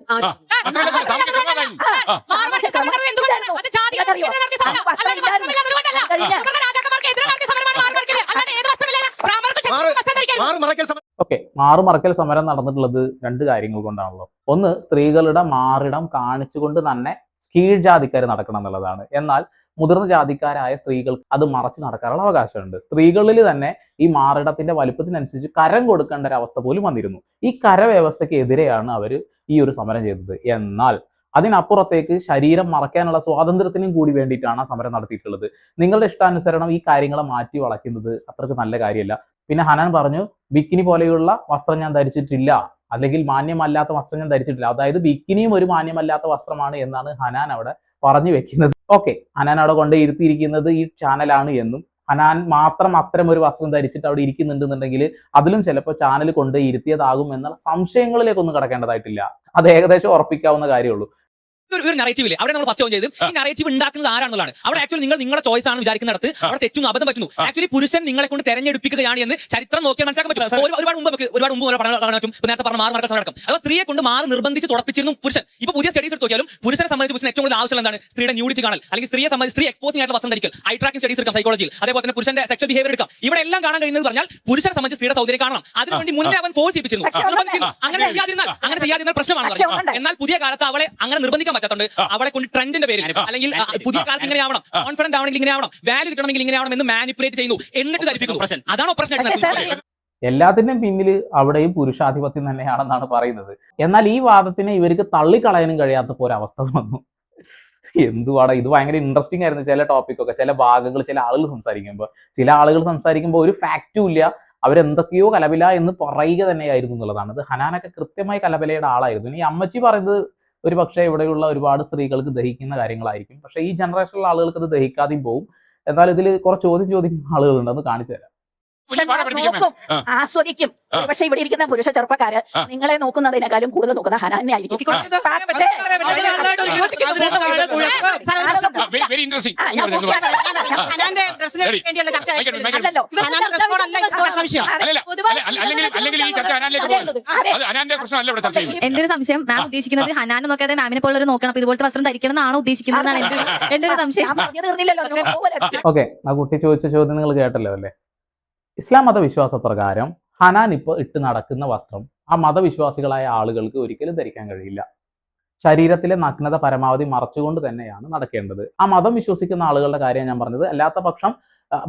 ഓക്കെ, മാറുമറക്കൽ സമരം നടന്നിട്ടുള്ളത് രണ്ട് കാര്യങ്ങൾ കൊണ്ടാണല്ലോ. ഒന്ന്, സ്ത്രീകളുടെ മാറിടം കാണിച്ചുകൊണ്ട് തന്നെ കീഴ്ജാതിക്കാർ നടക്കണം എന്നുള്ളതാണ്. എന്നാൽ മുതിർന്ന ജാതിക്കാരായ സ്ത്രീകൾക്ക് അത് മറച്ചു നടക്കാനുള്ള അവകാശമുണ്ട്. സ്ത്രീകളിൽ തന്നെ ഈ മാറിടത്തിന്റെ വലുപ്പത്തിനനുസരിച്ച് കരം കൊടുക്കേണ്ട ഒരു അവസ്ഥ പോലും വന്നിരുന്നു. ഈ കരവ്യവസ്ഥയ്ക്ക് എതിരെയാണ് അവർ ഈ ഒരു സമരം ചെയ്തത്. എന്നാൽ അതിനപ്പുറത്തേക്ക് ശരീരം മറയ്ക്കാനുള്ള സ്വാതന്ത്ര്യത്തിനും കൂടി വേണ്ടിയിട്ടാണ് ആ സമരം നടത്തിയിട്ടുള്ളത്. നിങ്ങളുടെ ഇഷ്ടാനുസരണം ഈ കാര്യങ്ങളെ മാറ്റി വളയ്ക്കുന്നത് അത്രക്ക് നല്ല കാര്യമല്ല. പിന്നെ ഹനാൻ പറഞ്ഞു, ബിക്കിനി പോലെയുള്ള വസ്ത്രം ഞാൻ ധരിച്ചിട്ടില്ല, അല്ലെങ്കിൽ മാന്യമല്ലാത്ത വസ്ത്രം ഞാൻ ധരിച്ചിട്ടില്ല. അതായത് ബിക്കിനിയും ഒരു മാന്യമല്ലാത്ത വസ്ത്രമാണ് എന്നാണ് ഹനാൻ അവിടെ പറഞ്ഞു വെക്കുന്നത്. ഓക്കെ, ഹനാൻ അവിടെ കൊണ്ട് ഇരുത്തിയിരിക്കുന്നത് ഈ ചാനലാണ് എന്നും ഹനാൻ മാത്രം അത്തരം ഒരു വസ്ത്രം ധരിച്ചിട്ട് അവിടെ ഇരിക്കുന്നുണ്ടെന്നുണ്ടെങ്കിൽ അതിലും ചിലപ്പോൾ ചാനൽ കൊണ്ട് ഇരുത്തിയതാകും എന്നുള്ള സംശയങ്ങളിലേക്കൊന്നും കടക്കേണ്ടതായിട്ടില്ല. അത് ഏകദേശം ഉറപ്പിക്കാവുന്ന കാര്യമുള്ളൂ. ഒരു നറേറ്റീവില്ലേ, അവിടെ നമ്മൾ ഫസ്റ്റ് ഓൺ ചെയ്ത് ഈ നറേറ്റീവ് ഉണ്ടാക്കുന്നത് ആരാണെന്നുള്ളതാണ്. അവിടെ ആക്ച്വലി നിങ്ങളുടെ ചോയ്സ് ആണ് വിചാരിക്കുന്നിടത്ത് അവിടെ തെറ്റുന്നു, അബദ്ധം പറ്റുന്നു. ആക്ച്വലി പുരുഷൻ നിങ്ങളെ കൊണ്ട് തെരഞ്ഞെടുപ്പിക്കുകയാണ് എന്ന് ചരിത്രം നോക്കിയാൽ മനസ്സിലാക്കാൻ പറ്റും. ഒരുപാട് മുമ്പ് കാണാൻ പറ്റും. നേരത്തെ പറഞ്ഞ മാറി മറക്കാൻ നടക്കും. അത് സ്ത്രീയെ കൊണ്ട് മാറി നിർബന്ധിച്ച് തുടപ്പിച്ചിരുന്നു പുരുഷൻ. ഇപ്പൊ പുതിയ സ്റ്റഡീസ് എടുത്ത് നോക്കിയാലും പുരുഷനെ സംബന്ധിച്ച് പുരുഷൻ ഏറ്റവും കൂടുതൽ ആവശ്യം എന്താണ്? സ്ത്രീയുടെ ന്യൂഡിറ്റി കാണൽ, അല്ലെങ്കിൽ സ്ത്രീയെ സംബന്ധിച്ച് സ്ത്രീ എക്സ്പോസിംഗ് ആയിട്ടുള്ള വസ്ത്രം ധരിക്കൽ, ഐ ട്രാക്കിംഗ് സ്റ്റഡീസ് എടുക്കാം സൈക്കോളജിയിൽ. അതേപോലെ തന്നെ പുരുഷന്റെ സെക്ച്വൽ ബിഹേവിയർ എടുക്കാം. ഇവിടെ എല്ലാം കാണാൻ കഴിയുന്നത് പറഞ്ഞാൽ പുരുഷനെ സംബന്ധിച്ച് സ്ത്രീയുടെ സൗന്ദര്യം കാണണം. അതിനുവേണ്ടി മുന്നേ അവൻ ഫോഴ്സ് ചെയ്യിപ്പിച്ചിരുന്നു, നിർബന്ധിച്ചിരുന്നു. അങ്ങനെ ചെയ്യാതിരുന്നാൽ പ്രശ്നമാണ്. എന്നാൽ പുതിയ കാലത്ത് അവളെ അങ്ങനെ നിർബന്ധിക്കാൻ പറ്റാത്തതുകൊണ്ട് അവളെ ട്രെൻഡിന്റെ പേരിൽ അല്ലെങ്കിൽ പുതിയ കാലത്ത് ഇങ്ങനെ ആവണം, കോൺഫിഡന്റ് ആവണമെങ്കിൽ ഇങ്ങനെ ആവണം, വാല്യൂ കിട്ടണമെങ്കിൽ ഇങ്ങനെ ആവണം എന്ന് മാനിപ്പുലേറ്റ് ചെയ്യുന്നു, എന്നിട്ട് ധരിപ്പിക്കുന്നു. അതാണോ പ്രശ്നം? എല്ലാത്തിനും പിന്നിൽ അവിടെയും പുരുഷാധിപത്യം തന്നെയാണെന്നാണ് പറയുന്നത്. എന്നാൽ ഈ വാദത്തിനെ ഇവർക്ക് തള്ളിക്കളയാനും കഴിയാത്ത ഒരവസ്ഥ വന്നു. എന്തുവാടാ ഇത്? ഭയങ്കര ഇൻട്രസ്റ്റിംഗ് ആയിരുന്നു ചില ടോപ്പിക്കൊക്കെ, ചില ഭാഗങ്ങൾ, ചില ആളുകൾ സംസാരിക്കുമ്പോൾ ഒരു ഫാക്റ്റും ഇല്ല. അവരെന്തൊക്കെയോ കലപില എന്ന് പറയുക തന്നെയായിരുന്നു എന്നുള്ളതാണ്. അത് ഹനാനൊക്കെ കൃത്യമായി കലപിലയുടെ ആളായിരുന്നു. ഇനി അമ്മച്ചി പറയുന്നത് ഒരു പക്ഷേ ഇവിടെയുള്ള ഒരുപാട് സ്ത്രീകൾക്ക് ദഹിക്കുന്ന കാര്യങ്ങളായിരിക്കും. പക്ഷേ ഈ ജനറേഷനിലുള്ള ആളുകൾക്ക് അത് ദഹിക്കാതെയും പോകും. എന്നാൽ ഇതിൽ കുറച്ച് ചോദിക്കുന്ന ആളുകളുണ്ട്, അത് കാണിച്ചു തരാം. ആസ്വദിക്കും. പക്ഷെ ഇവിടെ ഇരിക്കുന്ന പുരുഷ ചെറുപ്പക്കാര് നിങ്ങളെ നോക്കുന്നതിനേക്കാളും കൂടുതൽ നോക്കുന്ന ഹനാനെ ആയിരിക്കും. എന്റെ ഒരു സംശയം, മാം ഉദ്ദേശിക്കുന്നത് ഹനാനെ നോക്കാതെ മാമിനെ പോലെ നോക്കണം, ഇതുപോലത്തെ വസ്ത്രം ധരിക്കണം എന്നാണോ ഉദ്ദേശിക്കുന്നതാണ് എന്റെ ഒരു സംശയം. ഓക്കെ, ആ കുട്ടി ചോദിച്ച ചോദ്യം നിങ്ങൾ കേട്ടല്ലോ അല്ലേ? ഇസ്ലാം മതവിശ്വാസ പ്രകാരം ഹനാൻ ഇപ്പോൾ ഇട്ട് നടക്കുന്ന വസ്ത്രം ആ മതവിശ്വാസികളായ ആളുകൾക്ക് ഒരിക്കലും ധരിക്കാൻ കഴിയില്ല. ശരീരത്തിലെ നഗ്നത പരമാവധി മറച്ചുകൊണ്ട് തന്നെയാണ് നടക്കേണ്ടത്. ആ മതം വിശ്വസിക്കുന്ന ആളുകളുടെ കാര്യം ഞാൻ പറഞ്ഞത്. അല്ലാത്ത പക്ഷം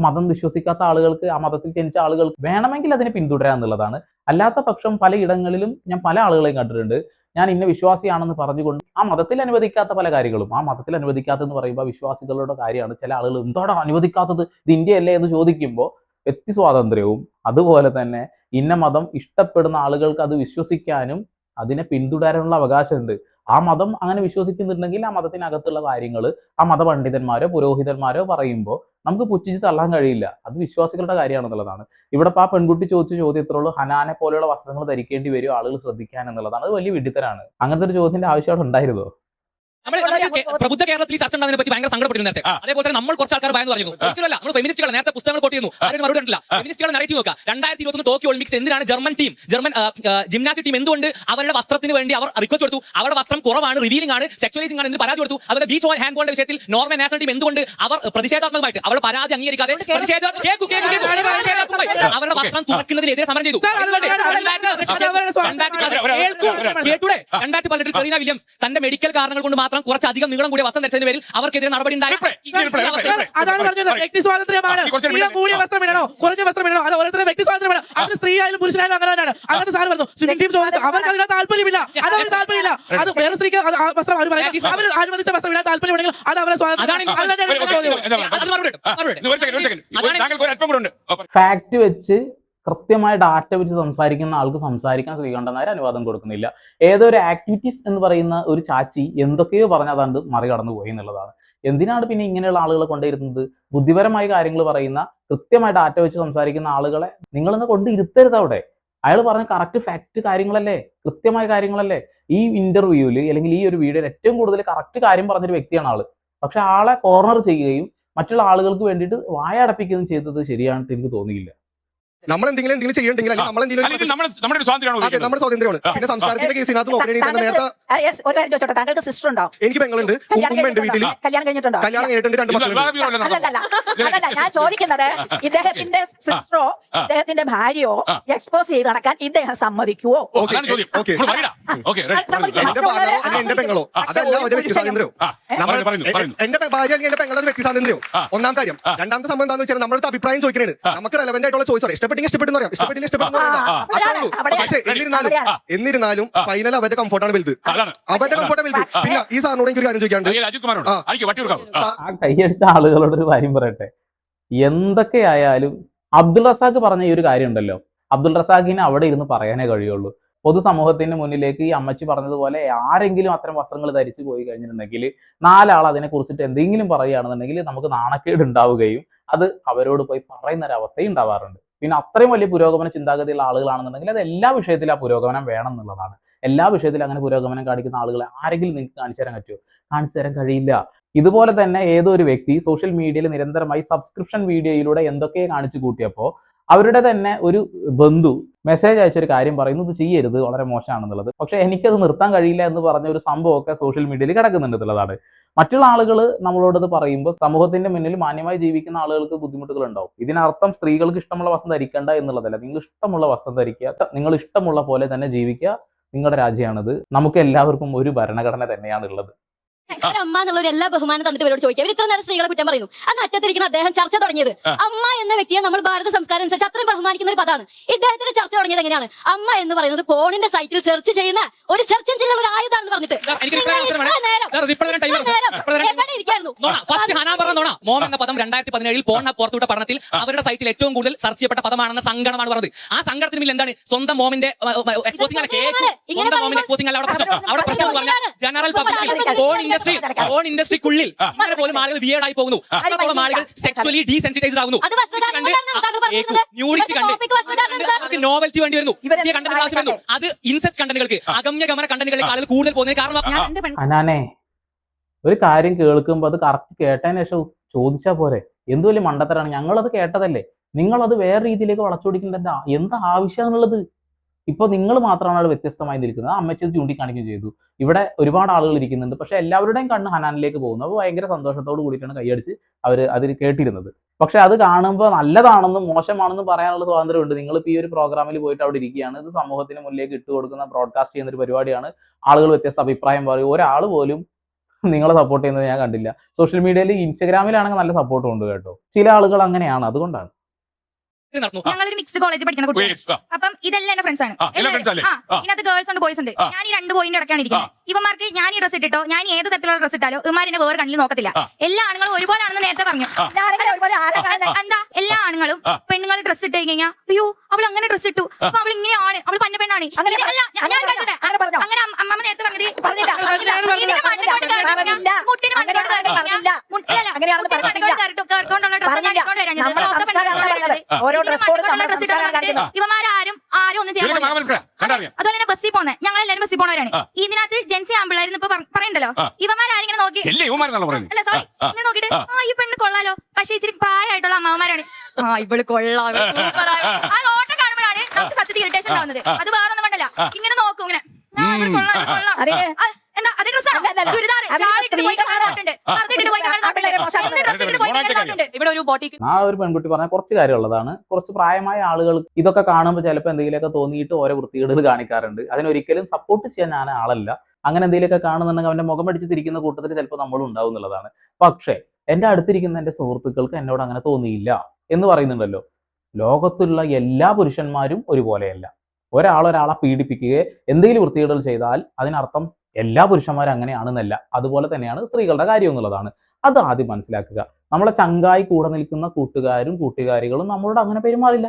മതം വിശ്വസിക്കാത്ത ആളുകൾക്ക്, ആ മതത്തിൽ ജനിച്ച ആളുകൾക്ക് വേണമെങ്കിൽ അതിനെ പിന്തുടരാ എന്നുള്ളതാണ്. അല്ലാത്ത പക്ഷം പലയിടങ്ങളിലും ഞാൻ പല ആളുകളെയും കണ്ടിട്ടുണ്ട്, ഞാൻ ഇന്ന വിശ്വാസിയാണെന്ന് പറഞ്ഞുകൊണ്ട് ആ മതത്തിൽ അനുവദിക്കാത്ത പല കാര്യങ്ങളും, ആ മതത്തിൽ അനുവദിക്കാത്തെന്ന് പറയുമ്പോൾ വിശ്വാസികളുടെ കാര്യമാണ്. ചില ആളുകൾ എന്തോടാ അനുവദിക്കാത്തത്, ഇത് ഇന്ത്യയല്ലേ എന്ന് ചോദിക്കുമ്പോൾ വ്യക്തി സ്വാതന്ത്ര്യവും അതുപോലെ തന്നെ ഇന്ന മതം ഇഷ്ടപ്പെടുന്ന ആളുകൾക്ക് അത് വിശ്വസിക്കാനും അതിനെ പിന്തുടരാനുള്ള അവകാശമുണ്ട്. ആ മതം അങ്ങനെ വിശ്വസിക്കുന്നുണ്ടെങ്കിൽ ആ മതത്തിനകത്തുള്ള കാര്യങ്ങൾ ആ മതപണ്ഡിതന്മാരോ പുരോഹിതന്മാരോ പറയുമ്പോൾ നമുക്ക് പുച്ഛിച്ച് തള്ളാൻ കഴിയില്ല. അത് വിശ്വാസികളുടെ കാര്യമാണെന്നുള്ളതാണ്. ഇവിടെ ആ പെൺകുട്ടി ചോദിച്ച ചോദ്യത്തിലുള്ളൂ, ഹനാനെ പോലെയുള്ള വസ്ത്രങ്ങൾ ധരിക്കേണ്ടി വരും ആളുകൾ ശ്രദ്ധിക്കാൻ എന്നുള്ളതാണ്. അത് വലിയ വിഡിത്തരാണ്. അങ്ങനത്തെ ഒരു ചോദ്യത്തിന്റെ ആവശ്യം അവിടെ ഉണ്ടായിരുന്നോ? പ്രബുദ്ധ കേരളത്തിൽ ചർച്ച ഉണ്ടാകുന്നതിനെ പറ്റി ഭയങ്കര സങ്കടപ്പെട്ടിരുന്നു നേരത്തെ. അതേപോലെ തന്നെ നമ്മൾ കുറച്ച് ആൾക്കാർ ഭയന്ന് പറഞ്ഞു. ഒരിക്കലല്ല, നമ്മൾ ഫെമിനിസ്റ്റുകൾ നേരത്തെ പുസ്തകങ്ങൾ കോട്ട് ചെയ്യുന്നു, ആരും മറുപടി ഉണ്ടല്ല. ഫെമിനിസ്റ്റുകൾ നറേറ്റീവ് നോക്കുക. 2021 ടോക്കിയോ ഒളിമ്പിക്സ് എന്തിനാണ് ജർമ്മൻ ജിംനാസ്റ്റിക് ടീം എന്തുകൊണ്ട് അവരുടെ വസ്ത്രത്തിന് വേണ്ടി അവർ റിക്വസ്റ്റ് കൊടുത്തു? അവരുടെ വസ്ത്രം കുറവാണ്, റിവീലിംഗ് ആണ്, സെക്ച്വലൈസിംഗ് ആണ് എന്ന് പരാതി കൊടുത്തു. അതുപോലെ ബീച്ച് ഹാൻഡ് ബോളിന്റെ വിഷയത്തിൽ നോർവേ നാഷണൽ ടീം എന്തുകൊണ്ട് അവർ പ്രതിഷേധാത്മകമായിട്ട് അവരുടെ പരാതി അംഗീകരിക്കാതെ അവരുടെ വസ്ത്രം തുറക്കുന്നതിനെതിരെ സമരം ചെയ്തു. 2018 സെറീന വില്യംസ് തന്റെ മെഡിക്കൽ കാരണങ്ങൾ കൊണ്ട് മാത്രം കുറച്ചധികം നീളം കൂടിയ വസ്ത്രം ധരിച്ചതിന്റെ പേരിൽ അവർക്കെതിരെ നടപടി ഉണ്ടായി. അതാണ് പറഞ്ഞത്, വ്യക്തി സ്വാതന്ത്ര്യമാണ്. കൂടിയ വസ്ത്രം ഇടണോ കുറഞ്ഞ വസ്ത്രം ഇടണോ, അത് ഓരോരുത്തരുടെ വ്യക്തി സ്വാതന്ത്ര്യമാണ്. അത് സ്ത്രീ ആയാലും പുരുഷനായാലും അങ്ങനെ തന്നെയാണ്. അങ്ങനത്തെ സാധനം പറഞ്ഞു. സ്വിമ്മിംഗ് ടീം ചോദിച്ചു, അവർക്ക് അതിന് താല്പര്യമില്ല, അത് അവർക്ക് താല്പര്യമില്ല. അത് വേറെ സ്ത്രീക്ക് വസ്ത്രം അവർ പറയാം, അവർ അനുവദിച്ച വസ്ത്രം ഇടാൻ താല്പര്യമുണ്ടെങ്കിൽ അത് അവരെ സ്വാതന്ത്ര്യം. ഫാക്ട് വെച്ച് കൃത്യമായ ഡാറ്റ വെച്ച് സംസാരിക്കുന്ന ആൾക്ക് സംസാരിക്കാൻ ശ്രീകണ്ഠൻ നായർ അനുവാദം കൊടുക്കുന്നില്ല. ഏതൊരു ആക്ടിവിറ്റീസ് എന്ന് പറയുന്ന ഒരു ചാച്ചി എന്തൊക്കെയോ പറഞ്ഞതാണ്ട് മറികടന്നു പോയി എന്നുള്ളതാണ്. എന്തിനാണ് പിന്നെ ഇങ്ങനെയുള്ള ആളുകളെ കൊണ്ടിരുന്നത്? ബുദ്ധിപരമായ കാര്യങ്ങൾ പറയുന്ന, കൃത്യമായി ഡാറ്റ വെച്ച് സംസാരിക്കുന്ന ആളുകളെ നിങ്ങളൊന്ന് കൊണ്ട് ഇരുത്തരുത് അവിടെ. അയാൾ പറഞ്ഞ കറക്റ്റ് ഫാക്ട് കാര്യങ്ങളല്ലേ, കൃത്യമായ കാര്യങ്ങളല്ലേ. ഈ ഇന്റർവ്യൂവിൽ അല്ലെങ്കിൽ ഈ ഒരു വീഡിയോയിൽ ഏറ്റവും കൂടുതൽ കറക്റ്റ് കാര്യം പറഞ്ഞൊരു വ്യക്തിയാണ് ആള്. പക്ഷെ ആളെ കോർണർ ചെയ്യുകയും മറ്റുള്ള ആളുകൾക്ക് വേണ്ടിയിട്ട് വായ അടപ്പിക്കുകയും ചെയ്തത് ശരിയാണെന്ന് എനിക്ക് തോന്നിയില്ല. നമ്മൾ എന്തെങ്കിലും ചെയ്യണ്ടെങ്കിൽ നമ്മുടെ സ്വാതന്ത്ര്യമാണ്. പിന്നെ സംസ്കാരത്തിന്റെ കേസിനകത്ത് നോക്കുകയാണെങ്കിൽ നേരത്തെ ഒരു കാര്യം ചോദിച്ചോട്ടെ, താങ്കൾക്ക് സിസ്റ്റർ ഉണ്ടോ? എനിക്ക് പെങ്ങളുണ്ട്, ഉമ്മയുണ്ട് വീട്ടിൽ. കല്യാണം കഴിഞ്ഞിട്ടുണ്ടോ? കല്യാണം കഴിഞ്ഞിട്ടുണ്ട്, 2 മക്കളുണ്ട്. അതല്ല ഞാൻ ചോദിക്കുന്നത്, ഇദ്ദേഹത്തിന്റെ സിസ്റ്ററോ ഇദ്ദേഹത്തിന്റെ ഭാര്യയോ എക്സ്പോസ് ചെയ്ത് നടക്കാൻ ഇദ്ദേഹം സമ്മതിക്കുവോ? എന്റെ ഭാര്യയോ അല്ലെങ്കിൽ എന്റെ പെങ്ങളോ അതല്ല ഒരു വ്യക്തി സ്വാതന്ത്ര്യവും. എന്റെ ഭാര്യ അല്ലെങ്കിൽ എന്റെ പെങ്ങളുടെ വ്യക്തി സ്വാതന്ത്ര്യവും ഒന്നാം കാര്യം. രണ്ടാമത്തെ സംഭവം എന്താണെന്ന് വെച്ചാൽ നമ്മുടെ അഭിപ്രായം ചോദിക്കുന്നത് നമുക്ക് റെലവെന്റ് ആയിട്ടുള്ള ചോയ്സ് പറയാം. ഇഷ്ടപ്പെട്ടെങ്കിൽ പറയാം, ഇഷ്ടപ്പെട്ടില്ല ഇഷ്ടപ്പെടുന്നു. പക്ഷേ എന്നിരുന്നാലും ഫൈനൽ അവരുടെ കംഫോർട്ടാണ് വലുത്, അവരുടെ കംഫോർട്ടാണ് വലുത്. പിന്നെ ഈ സാറിനോട് എനിക്ക് ഒരു കാര്യം ചോദിക്കാണ്ട്, ആ കൈയടിച്ച ആളുകളോട് ഒരു കാര്യം പറയട്ടെ. എന്തൊക്കെയായാലും അബ്ദുൾ റസാഖ് പറഞ്ഞ ഈ ഒരു കാര്യം ഉണ്ടല്ലോ, അബ്ദുൾ റസാഖിന് അവിടെ ഇരുന്ന് പറയാനേ കഴിയുള്ളൂ. പൊതുസമൂഹത്തിന്റെ മുന്നിലേക്ക് ഈ അമ്മച്ചി പറഞ്ഞതുപോലെ ആരെങ്കിലും അത്തരം വസ്ത്രങ്ങൾ ധരിച്ചു പോയി കഴിഞ്ഞിട്ടുണ്ടെങ്കിൽ 4 ആൾ അതിനെ കുറിച്ചിട്ട് എന്തെങ്കിലും പറയുകയാണെന്നുണ്ടെങ്കിൽ നമുക്ക് നാണക്കേട് ഉണ്ടാവുകയും അത് അവരോട് പോയി പറയുന്ന ഒരു അവസ്ഥയും ഉണ്ടാവാറുണ്ട്. പിന്നെ അത്രയും വലിയ പുരോഗമന ചിന്താഗതിയുള്ള ആളുകളാണെന്നുണ്ടെങ്കിൽ അത് എല്ലാ വിഷയത്തിലും ആ പുരോഗമനം വേണം എന്നുള്ളതാണ്. എല്ലാ വിഷയത്തിലും അങ്ങനെ പുരോഗമനം കാണിക്കുന്ന ആളുകളെ ആരെങ്കിലും നിങ്ങൾക്ക് കാണിച്ചു തരാൻ പറ്റുമോ? കാണിച്ചു തരാൻ കഴിയില്ല. ഇതുപോലെ തന്നെ ഏതോ ഒരു വ്യക്തി സോഷ്യൽ മീഡിയയിൽ നിരന്തരമായി സബ്സ്ക്രിപ്ഷൻ വീഡിയോയിലൂടെ എന്തൊക്കെ കാണിച്ചു കൂട്ടിയപ്പോൾ അവരുടെ തന്നെ ഒരു ബന്ധു മെസ്സേജ് അയച്ചൊരു കാര്യം പറയുന്നു, ഇത് ചെയ്യരുത്, വളരെ മോശമാണെന്നുള്ളത്. പക്ഷെ എനിക്കത് നിർത്താൻ കഴിയില്ല എന്ന് പറഞ്ഞ ഒരു സംഭവമൊക്കെ സോഷ്യൽ മീഡിയയിൽ കിടക്കുന്നുണ്ട് എന്നുള്ളതാണ്. മറ്റുള്ള ആളുകൾ നമ്മളോടത് പറയുമ്പോൾ സമൂഹത്തിന്റെ മുന്നിൽ മാന്യമായി ജീവിക്കുന്ന ആളുകൾക്ക് ബുദ്ധിമുട്ടുകൾ ഉണ്ടാവും. ഇതിനർത്ഥം സ്ത്രീകൾക്ക് ഇഷ്ടമുള്ള വസ്ത്രം ധരിക്കേണ്ട എന്നുള്ളതല്ല. നിങ്ങൾ ഇഷ്ടമുള്ള വസ്ത്രം ധരിക്കുക, നിങ്ങൾ ഇഷ്ടമുള്ള പോലെ തന്നെ ജീവിക്കുക. നിങ്ങളുടെ രാജ്യമാണത്. നമുക്ക് എല്ലാവർക്കും ഒരു ഭരണഘടന തന്നെയാണ് ഉള്ളത്. അമ്മ എന്നുള്ള ഒരു എല്ലാ ബഹുമാനം തന്നിട്ട് ഇവരോട് ചോദിക്കുക. ഇവർ ഇത്ര നേരം സ്ത്രീകളെ കുറ്റം പറയുന്നു. അന്ന് അറ്റത്തിരിക്കുന്ന അദ്ദേഹം ചർച്ച തുടങ്ങിയത് അമ്മ എന്ന വ്യക്തിയെ നമ്മൾ ഭാരത സംസ്കാരം അനുസരിച്ച് അത്രയും ബഹുമാനിക്കുന്ന ഒരു പദമാണ്. ഇദ്ദേഹത്തിന്റെ ചർച്ച തുടങ്ങിയത് എങ്ങനെയാണ്? അമ്മ എന്ന് പറയുന്നത് ഫോണിന്റെ സൈറ്റിൽ സെർച്ച് ചെയ്യുന്ന ഒരു സെർച്ച് എഞ്ചിനുള്ള ഒരു ആയുധമാണെന്ന് പറഞ്ഞിട്ട് എവിടെ ഇരിക്കായിരുന്നു? മോം എന്ന പദം 2017 പോർണ പുറത്തുവിട്ട പഠനത്തിൽ അവരുടെ സൈറ്റിൽ ഏറ്റവും കൂടുതൽ സെർച്ച് ചെയ്യപ്പെട്ട പദമാണെന്ന സങ്കടമാണ് പറഞ്ഞത്. ആ സങ്കടത്തിന് മേൽ എന്താണ് സ്വന്തം മോമിന്റെ എക്സ്പോസിംഗ് അവിടെ പ്രശ്നം എന്ന് പറഞ്ഞാൽ ജനറൽ പബ്ലിക്കിൽ ഓൺ ഇൻഡസ്ട്രിക്കുള്ളിൽ ഇങ്ങനെ പോലും ആളുകൾ വിയേർഡ് ആയി പോകുന്നു. അത്രത്തോളം ആളുകൾ സെക്സ്വലി ഡീസെൻസിറ്റൈസ്ഡ് ആകുന്നു. ന്യൂഡിറ്റി കണ്ട് നോവൽറ്റി വേണ്ടി വരുന്നു, കണ്ടന്റ് ആവശ്യം വരുന്നു. അത് ഇൻസെസ്റ്റ് കണ്ടന്റുകൾക്ക്, അഗമ്യഗമന കണ്ടന്റുകളിലേക്ക് ആളുകൾ കൂടുതൽ പോകുന്നതിന് കാരണം. അനാനെ, ഒരു കാര്യം കേൾക്കുമ്പോൾ അത് കറക്റ്റ് കേട്ടതിന് ശേഷം ചോദിച്ചാൽ പോരെ? എന്ത് വലിയ മണ്ടത്തരാണ്. ഞങ്ങളത് കേട്ടതല്ലേ, നിങ്ങളത് വേറെ രീതിയിലേക്ക് വളച്ചൊടിക്കേണ്ട എന്താ ആവശ്യമാണുള്ളത്? ഇപ്പൊ നിങ്ങൾ മാത്രമാണ് വ്യത്യസ്തമായി നിൽക്കുന്നത്. അമ്മച്ചി ചൂണ്ടിക്കാണിക്കുകയും ചെയ്തു. ഇവിടെ ഒരുപാട് ആളുകൾ ഇരിക്കുന്നുണ്ട്, പക്ഷെ എല്ലാവരുടെയും കണ്ണ് ഹനാനിലേക്ക് പോകുന്നു. അപ്പോൾ ഭയങ്കര സന്തോഷത്തോട് കൂടിയിട്ടാണ് കൈയടിച്ച് അവർ അതിൽ കേട്ടിരുന്നത്. പക്ഷെ അത് കാണുമ്പോൾ നല്ലതാണെന്നും മോശമാണെന്നും പറയാനുള്ള സ്വാതന്ത്ര്യമുണ്ട്. നിങ്ങളിപ്പോൾ ഈ ഒരു പ്രോഗ്രാമിൽ പോയിട്ട് അവിടെ ഇരിക്കുകയാണ്. ഇത് സമൂഹത്തിന് മുന്നിലേക്ക് ഇട്ട് കൊടുക്കുന്ന ബ്രോഡ്കാസ്റ്റ് ചെയ്യുന്ന ഒരു പരിപാടിയാണ്. ആളുകൾ വ്യത്യസ്ത അഭിപ്രായം പറയും. ഒരാൾ പോലും നിങ്ങളെ സപ്പോർട്ട് ചെയ്യുന്നത് ഞാൻ കണ്ടില്ല. സോഷ്യൽ മീഡിയയിൽ ഇൻസ്റ്റഗ്രാമിലാണെങ്കിൽ നല്ല സപ്പോർട്ടും ഉണ്ട് കേട്ടോ. ചില ആളുകൾ അങ്ങനെയാണ്, അതുകൊണ്ടാണ്. ഞങ്ങളൊരു മിക്സ്ഡ് കോളേജിൽ പഠിക്കുന്ന കുട്ടികൾ. അപ്പം ഇതെല്ലാം എന്റെ ഫ്രണ്ട്സ് ആണ്. ഇതിനകത്ത് ഗേൾസ് ഉണ്ട്, ബോയ്സ് ഉണ്ട്. ഞാൻ ഈ 2 ബോയിന്റെ ഇടയ്ക്കാണ് ഇരിക്കുന്നത്. ഇവന്മാർക്ക് ഞാൻ ഈ ഡ്രസ് ഇട്ടിട്ടോ, ഞാൻ ഏത് തരത്തിലുള്ള ഡ്രസ് ഇട്ടാലോ ഇവന്മാർ എന്നെ വേറെ കണ്ണിൽ നോക്കത്തില്ല. എല്ലാ ആണുങ്ങളും ഒരുപോലാണെന്ന് നേരത്തെ പറഞ്ഞു. എന്താ എല്ലാ ആണുങ്ങളും പെണ്ണുങ്ങൾ ഡ്രസ് ഇട്ട് കഴിഞ്ഞാൽ അയ്യോ അവൾ അങ്ങനെ ഡ്രസ് ഇട്ടു, അപ്പൊ അവൾ ഇങ്ങനെയാണ്, അവൾ പന്ന പെണ്ണാണ്. അങ്ങനെ അമ്മമ്മ നേരത്തെ പറഞ്ഞത് ഇവന്മാരും ആരും ഒന്നും ചെയ്യാൻ. അതുപോലെ തന്നെ ബസ്സിൽ പോകുന്നത്, ഞങ്ങളെല്ലാരും ബസ്സിൽ പോണവരാണ്. ഇതിനകത്ത് ജെൻസി ആമ്പിളായിരുന്നു ഇപ്പൊ പറയണ്ടല്ലോ. ഇവന്മാരിങ്ങനെ നോക്കി അല്ല സോറി ഇങ്ങനെ നോക്കിട്ട് ഈ പെണ്ണ് കൊള്ളാലോ, പക്ഷെ ഇച്ചിരി പ്രായമായിട്ടുള്ള അമ്മമാരാണ്. ഇവള് കൊള്ളാം, ആ ഓട്ടം കാണുമ്പോഴാണ് നമുക്ക് സത്യത്തിൽ ഇറിറ്റേഷൻ ഉണ്ടാവുന്നത്. അത് വേറെ ഒന്നും കണ്ടല്ല. ഇങ്ങനെ നോക്കും, ഇങ്ങനെ ആ ഒരു പെൺകുട്ടി പറഞ്ഞ കുറച്ച് കാര്യമുള്ളതാണ്. കുറച്ച് പ്രായമായ ആളുകൾ ഇതൊക്കെ കാണുമ്പോൾ ചിലപ്പോൾ എന്തെങ്കിലുമൊക്കെ തോന്നിയിട്ട് ഓരോ വൃത്തികേടുകൾ കാണിക്കാറുണ്ട്. അതിനൊരിക്കലും സപ്പോർട്ട് ചെയ്യാൻ ഞാൻ ആളല്ല. അങ്ങനെ എന്തെങ്കിലുമൊക്കെ കാണുന്നുണ്ടെങ്കിൽ അവന്റെ മുഖം അടിച്ച് തിരിക്കുന്ന കൂട്ടത്തിൽ ചിലപ്പോൾ നമ്മളും ഉണ്ടാവും എന്നുള്ളതാണ്. പക്ഷേ എന്റെ അടുത്തിരിക്കുന്ന എന്റെ സുഹൃത്തുക്കൾക്ക് എന്നോട് അങ്ങനെ തോന്നിയില്ല എന്ന് പറയുന്നുണ്ടല്ലോ. ലോകത്തുള്ള എല്ലാ പുരുഷന്മാരും ഒരുപോലെയല്ല. ഒരാളെ പീഡിപ്പിക്കുകയോ എന്തെങ്കിലും വൃത്തികേടുകൾ ചെയ്താൽ അതിനർത്ഥം എല്ലാ പുരുഷന്മാരും അങ്ങനെയാണെന്നല്ല. അതുപോലെ തന്നെയാണ് സ്ത്രീകളുടെ കാര്യം എന്നുള്ളതാണ്. അത് ആദ്യം മനസ്സിലാക്കുക. നമ്മളെ ചങ്കായി കൂടെ നിൽക്കുന്ന കൂട്ടുകാരും കൂട്ടുകാരികളും നമ്മളോട് അങ്ങനെ പെരുമാറില്ല,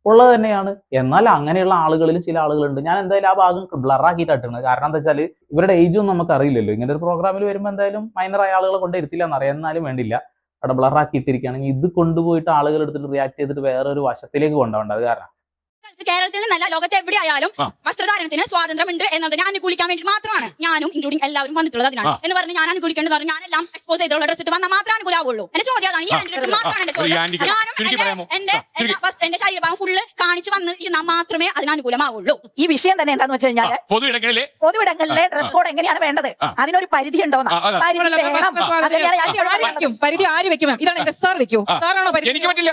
ഉള്ളത് തന്നെയാണ്. എന്നാൽ അങ്ങനെയുള്ള ആളുകളിൽ ചില ആളുകളുണ്ട്. ഞാൻ എന്തായാലും ആ ഭാഗം ബ്ലറാക്കിയിട്ടാണ്. കാരണം എന്താ വെച്ചാൽ ഇവരുടെ ഏജൊന്നും നമുക്ക് അറിയില്ലല്ലോ. ഇങ്ങനെ ഒരു പ്രോഗ്രാമിൽ വരുമ്പോൾ എന്തായാലും മൈനറായ ആളുകളെ കൊണ്ട് ഇരുത്തില്ല എന്നറിയാം. എന്നാലും വേണ്ടില്ല, അവിടെ ബ്ലറാക്കിയിട്ടിരിക്കുകയാണെങ്കിൽ ഇത് കൊണ്ടുപോയിട്ട് ആളുകൾ എടുത്തിട്ട് റിയാക്ട് ചെയ്തിട്ട് വേറൊരു വശത്തിലേക്ക് കൊണ്ടുപോകേണ്ട. അത് കാരണം കേരളത്തിൽ നിന്നല്ല ലോകത്ത് എവിടെയായാലും വസ്ത്രധാരണത്തിന് സ്വാതന്ത്ര്യമുണ്ട് എന്നതിനെ അനുകൂലിക്കാൻ വേണ്ടി മാത്രമാണ് ഞാനും ഇൻക്ലൂഡിംഗ് എല്ലാവരും വന്നിട്ടുള്ളത്. അതിനാണ് എന്ന് പറഞ്ഞ് ഞാൻ അനുകൂലിക്കേണ്ടത് പറഞ്ഞു ഞാനെല്ലാം എക്സ്പോസ് ചെയ്തിട്ടുള്ള ഡ്രസ് ഇട്ട് വന്നാൽ മാത്രമേ അനുകൂലമാവുള്ളൂ. എന്റെ ചോദ്യം അതാണ്. ഈ ആന്റിക്ക് മാത്രമാണ് എന്റെ ചോദ്യം. ഞാനും എന്റെ ശരീരഭാഗം ഫുള്ള് കാണിച്ചു വന്നിരുന്നാൽ മാത്രമേ അതിന് അനുകൂലമാവുള്ളൂ. ഈ വിഷയം തന്നെ എന്താന്ന് വെച്ച് കഴിഞ്ഞാൽ പൊതുവിടങ്ങളിലെ ഡ്രസ് കോഡ് എങ്ങനെയാണ് വേണ്ടത്, അതിനൊരു പരിധി ഉണ്ടോന്ന്. പരിധി ആര് വെക്കും? ഇതാണ് എന്റെ സാർ വെക്കൂ. സാറാണോ പരിധി? എനിക്ക് പറ്റില്ല.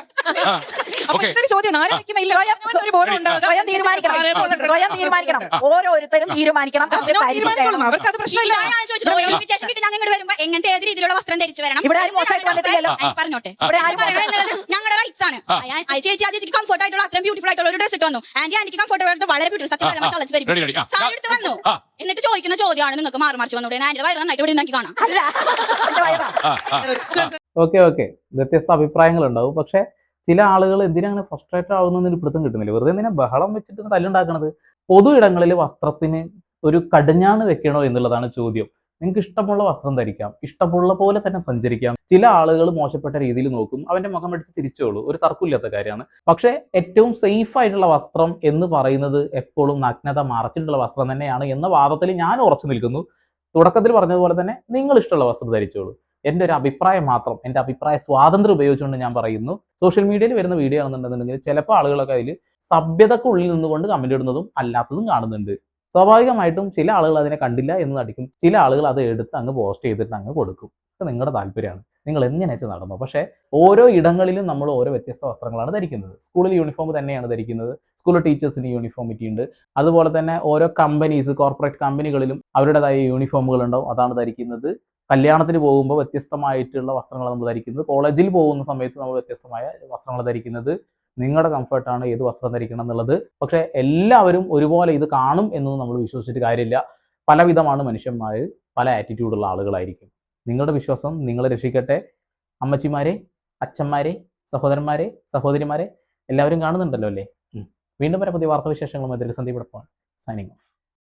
ചോദ്യം ആരും വെക്കുന്നില്ല. സ്വയം തീരുമാനിക്കണം. ഓരോരുത്തരും തീരുമാനിക്കണം. അവർക്ക് അത് പ്രശ്നമില്ല. ഇൻവിറ്റേഷൻ കിട്ടി ഞങ്ങൾ ഇങ്ങോട്ട് വരുമ്പോ എങ്ങനത്തെ ഏത് രീതിയിലുള്ള വസ്ത്രം ധരിച്ചു വരണം ഇവിടെ ആരും മോശമായിട്ട് വന്നിട്ടില്ലല്ലോ. പറഞ്ഞോട്ടെ. ഞങ്ങളുടെ റൈറ്റ്സ് ആണ്. ചേച്ചി ആ ചേച്ചിക്ക് കംഫർട്ട് ആയിട്ടുള്ള അത്രയും ബ്യൂട്ടിഫുൾ ആയിട്ടുള്ള ഒരു ഡ്രസ് ഇട്ട് വന്നു. ആന്റിക്ക് കംഫർട്ട് ആയിട്ട് വളരെ ബ്യൂട്ടിഫുൾ സത്യം സാരി എടുത്ത് വന്നു. എന്നിട്ട് ചോദിക്കുന്ന ചോദ്യമാണ് നിങ്ങൾക്ക് മാറി മറിച്ച് വന്നൂടെ? ആന്റിയുടെ വയറ് നന്നായിട്ട് ഇവിടെ എനിക്ക് കാണാം. ഓക്കെ വ്യത്യസ്ത അഭിപ്രായങ്ങൾ ഉണ്ടാവും. പക്ഷെ ചില ആളുകൾ എന്തിനാണ് ഫ്രസ്ട്രേറ്റഡ് ആവുന്നതിന് പിടുത്തം കിട്ടുന്നില്ല. വെറുതെ എന്തിനാ ബഹളം വെച്ചിട്ട് തല്ലുണ്ടാക്കണത്? പൊതു ഇടങ്ങളിൽ വസ്ത്രത്തിന് ഒരു കടിഞ്ഞാണ് വെക്കണോ എന്നുള്ളതാണ് ചോദ്യം. നിങ്ങൾക്ക് ഇഷ്ടമുള്ള വസ്ത്രം ധരിക്കാം, ഇഷ്ടമുള്ള പോലെ തന്നെ സഞ്ചരിക്കാം. ചില ആളുകൾ മോശപ്പെട്ട രീതിയിൽ നോക്കും, അവന്റെ മുഖം അടിച്ച് തിരിച്ചോളൂ, ഒരു തർക്കമില്ലാത്ത കാര്യമാണ്. പക്ഷെ ഏറ്റവും സേഫ് ആയിട്ടുള്ള വസ്ത്രം എന്ന് പറയുന്നത് എപ്പോഴും നഗ്നത മറച്ചിട്ടുള്ള വസ്ത്രം തന്നെയാണ് എന്ന വാദത്തിൽ ഞാൻ ഉറച്ചു നിൽക്കുന്നു. തുടക്കത്തിൽ പറഞ്ഞതുപോലെ തന്നെ നിങ്ങൾ ഇഷ്ടമുള്ള വസ്ത്രം ധരിച്ചോളൂ. എൻ്റെ ഒരു അഭിപ്രായം മാത്രം, എൻ്റെ അഭിപ്രായ സ്വാതന്ത്ര്യം ഉപയോഗിച്ചുകൊണ്ട് ഞാൻ പറയുന്നു. സോഷ്യൽ മീഡിയയിൽ വരുന്ന വീഡിയോ ആണെന്നുണ്ടെന്നുണ്ടെങ്കിൽ ചിലപ്പോൾ ആളുകളൊക്കെ അതിൽ സഭ്യതക്കുള്ളിൽ നിന്നുകൊണ്ട് കമന്റ് ഇടുന്നതും അല്ലാത്തതും കാണുന്നുണ്ട്. സ്വാഭാവികമായിട്ടും ചില ആളുകൾ അതിനെ കണ്ടില്ല എന്ന് നടിക്കും, ചില ആളുകൾ അത് എടുത്ത് അങ്ങ് പോസ്റ്റ് ചെയ്തിട്ട് അങ്ങ് കൊടുക്കും. അത് നിങ്ങളുടെ താല്പര്യമാണ്, നിങ്ങൾ എങ്ങനെ വെച്ച് നടന്നു. പക്ഷേ ഓരോ ഇടങ്ങളിലും നമ്മൾ ഓരോ വ്യത്യസ്ത വസ്ത്രങ്ങളാണ് ധരിക്കുന്നത്. സ്കൂളിൽ യൂണിഫോം തന്നെയാണ് ധരിക്കുന്നത്, സ്കൂൾ ടീച്ചേഴ്സിന് യൂണിഫോമിറ്റി ഉണ്ട്. അതുപോലെ തന്നെ ഓരോ കമ്പനീസ്, കോർപ്പറേറ്റ് കമ്പനികളിലും അവരുടേതായ യൂണിഫോമുകൾ ഉണ്ടാവും, അതാണ് ധരിക്കുന്നത്. കല്യാണത്തിന് പോകുമ്പോൾ വ്യത്യസ്തമായിട്ടുള്ള വസ്ത്രങ്ങൾ നമ്മൾ ധരിക്കുന്നത്, കോളേജിൽ പോകുന്ന സമയത്ത് നമ്മൾ വ്യത്യസ്തമായ വസ്ത്രങ്ങൾ ധരിക്കുന്നത്. നിങ്ങളുടെ കംഫർട്ടാണ് ഏത് വസ്ത്രം ധരിക്കണം എന്നുള്ളത്. പക്ഷെ എല്ലാവരും ഒരുപോലെ ഇത് കാണും എന്നൊന്നും നമ്മൾ വിശ്വസിച്ചിട്ട് കാര്യമില്ല. പലവിധമാണ് മനുഷ്യന്മാർ, പല ആറ്റിറ്റ്യൂഡുള്ള ആളുകളായിരിക്കും. നിങ്ങളുടെ വിശ്വാസം നിങ്ങളെ രക്ഷിക്കട്ടെ. അമ്മച്ചിമാരെ, അച്ഛന്മാരെ, സഹോദരന്മാരെ, സഹോദരിമാരെ എല്ലാവരും കാണുന്നുണ്ടല്ലോ അല്ലേ? വീണ്ടും വരെ പുതിയ വാർത്താവിശേഷങ്ങളുമായി സന്ദീപ് സൈനിങ് ഓഫ്.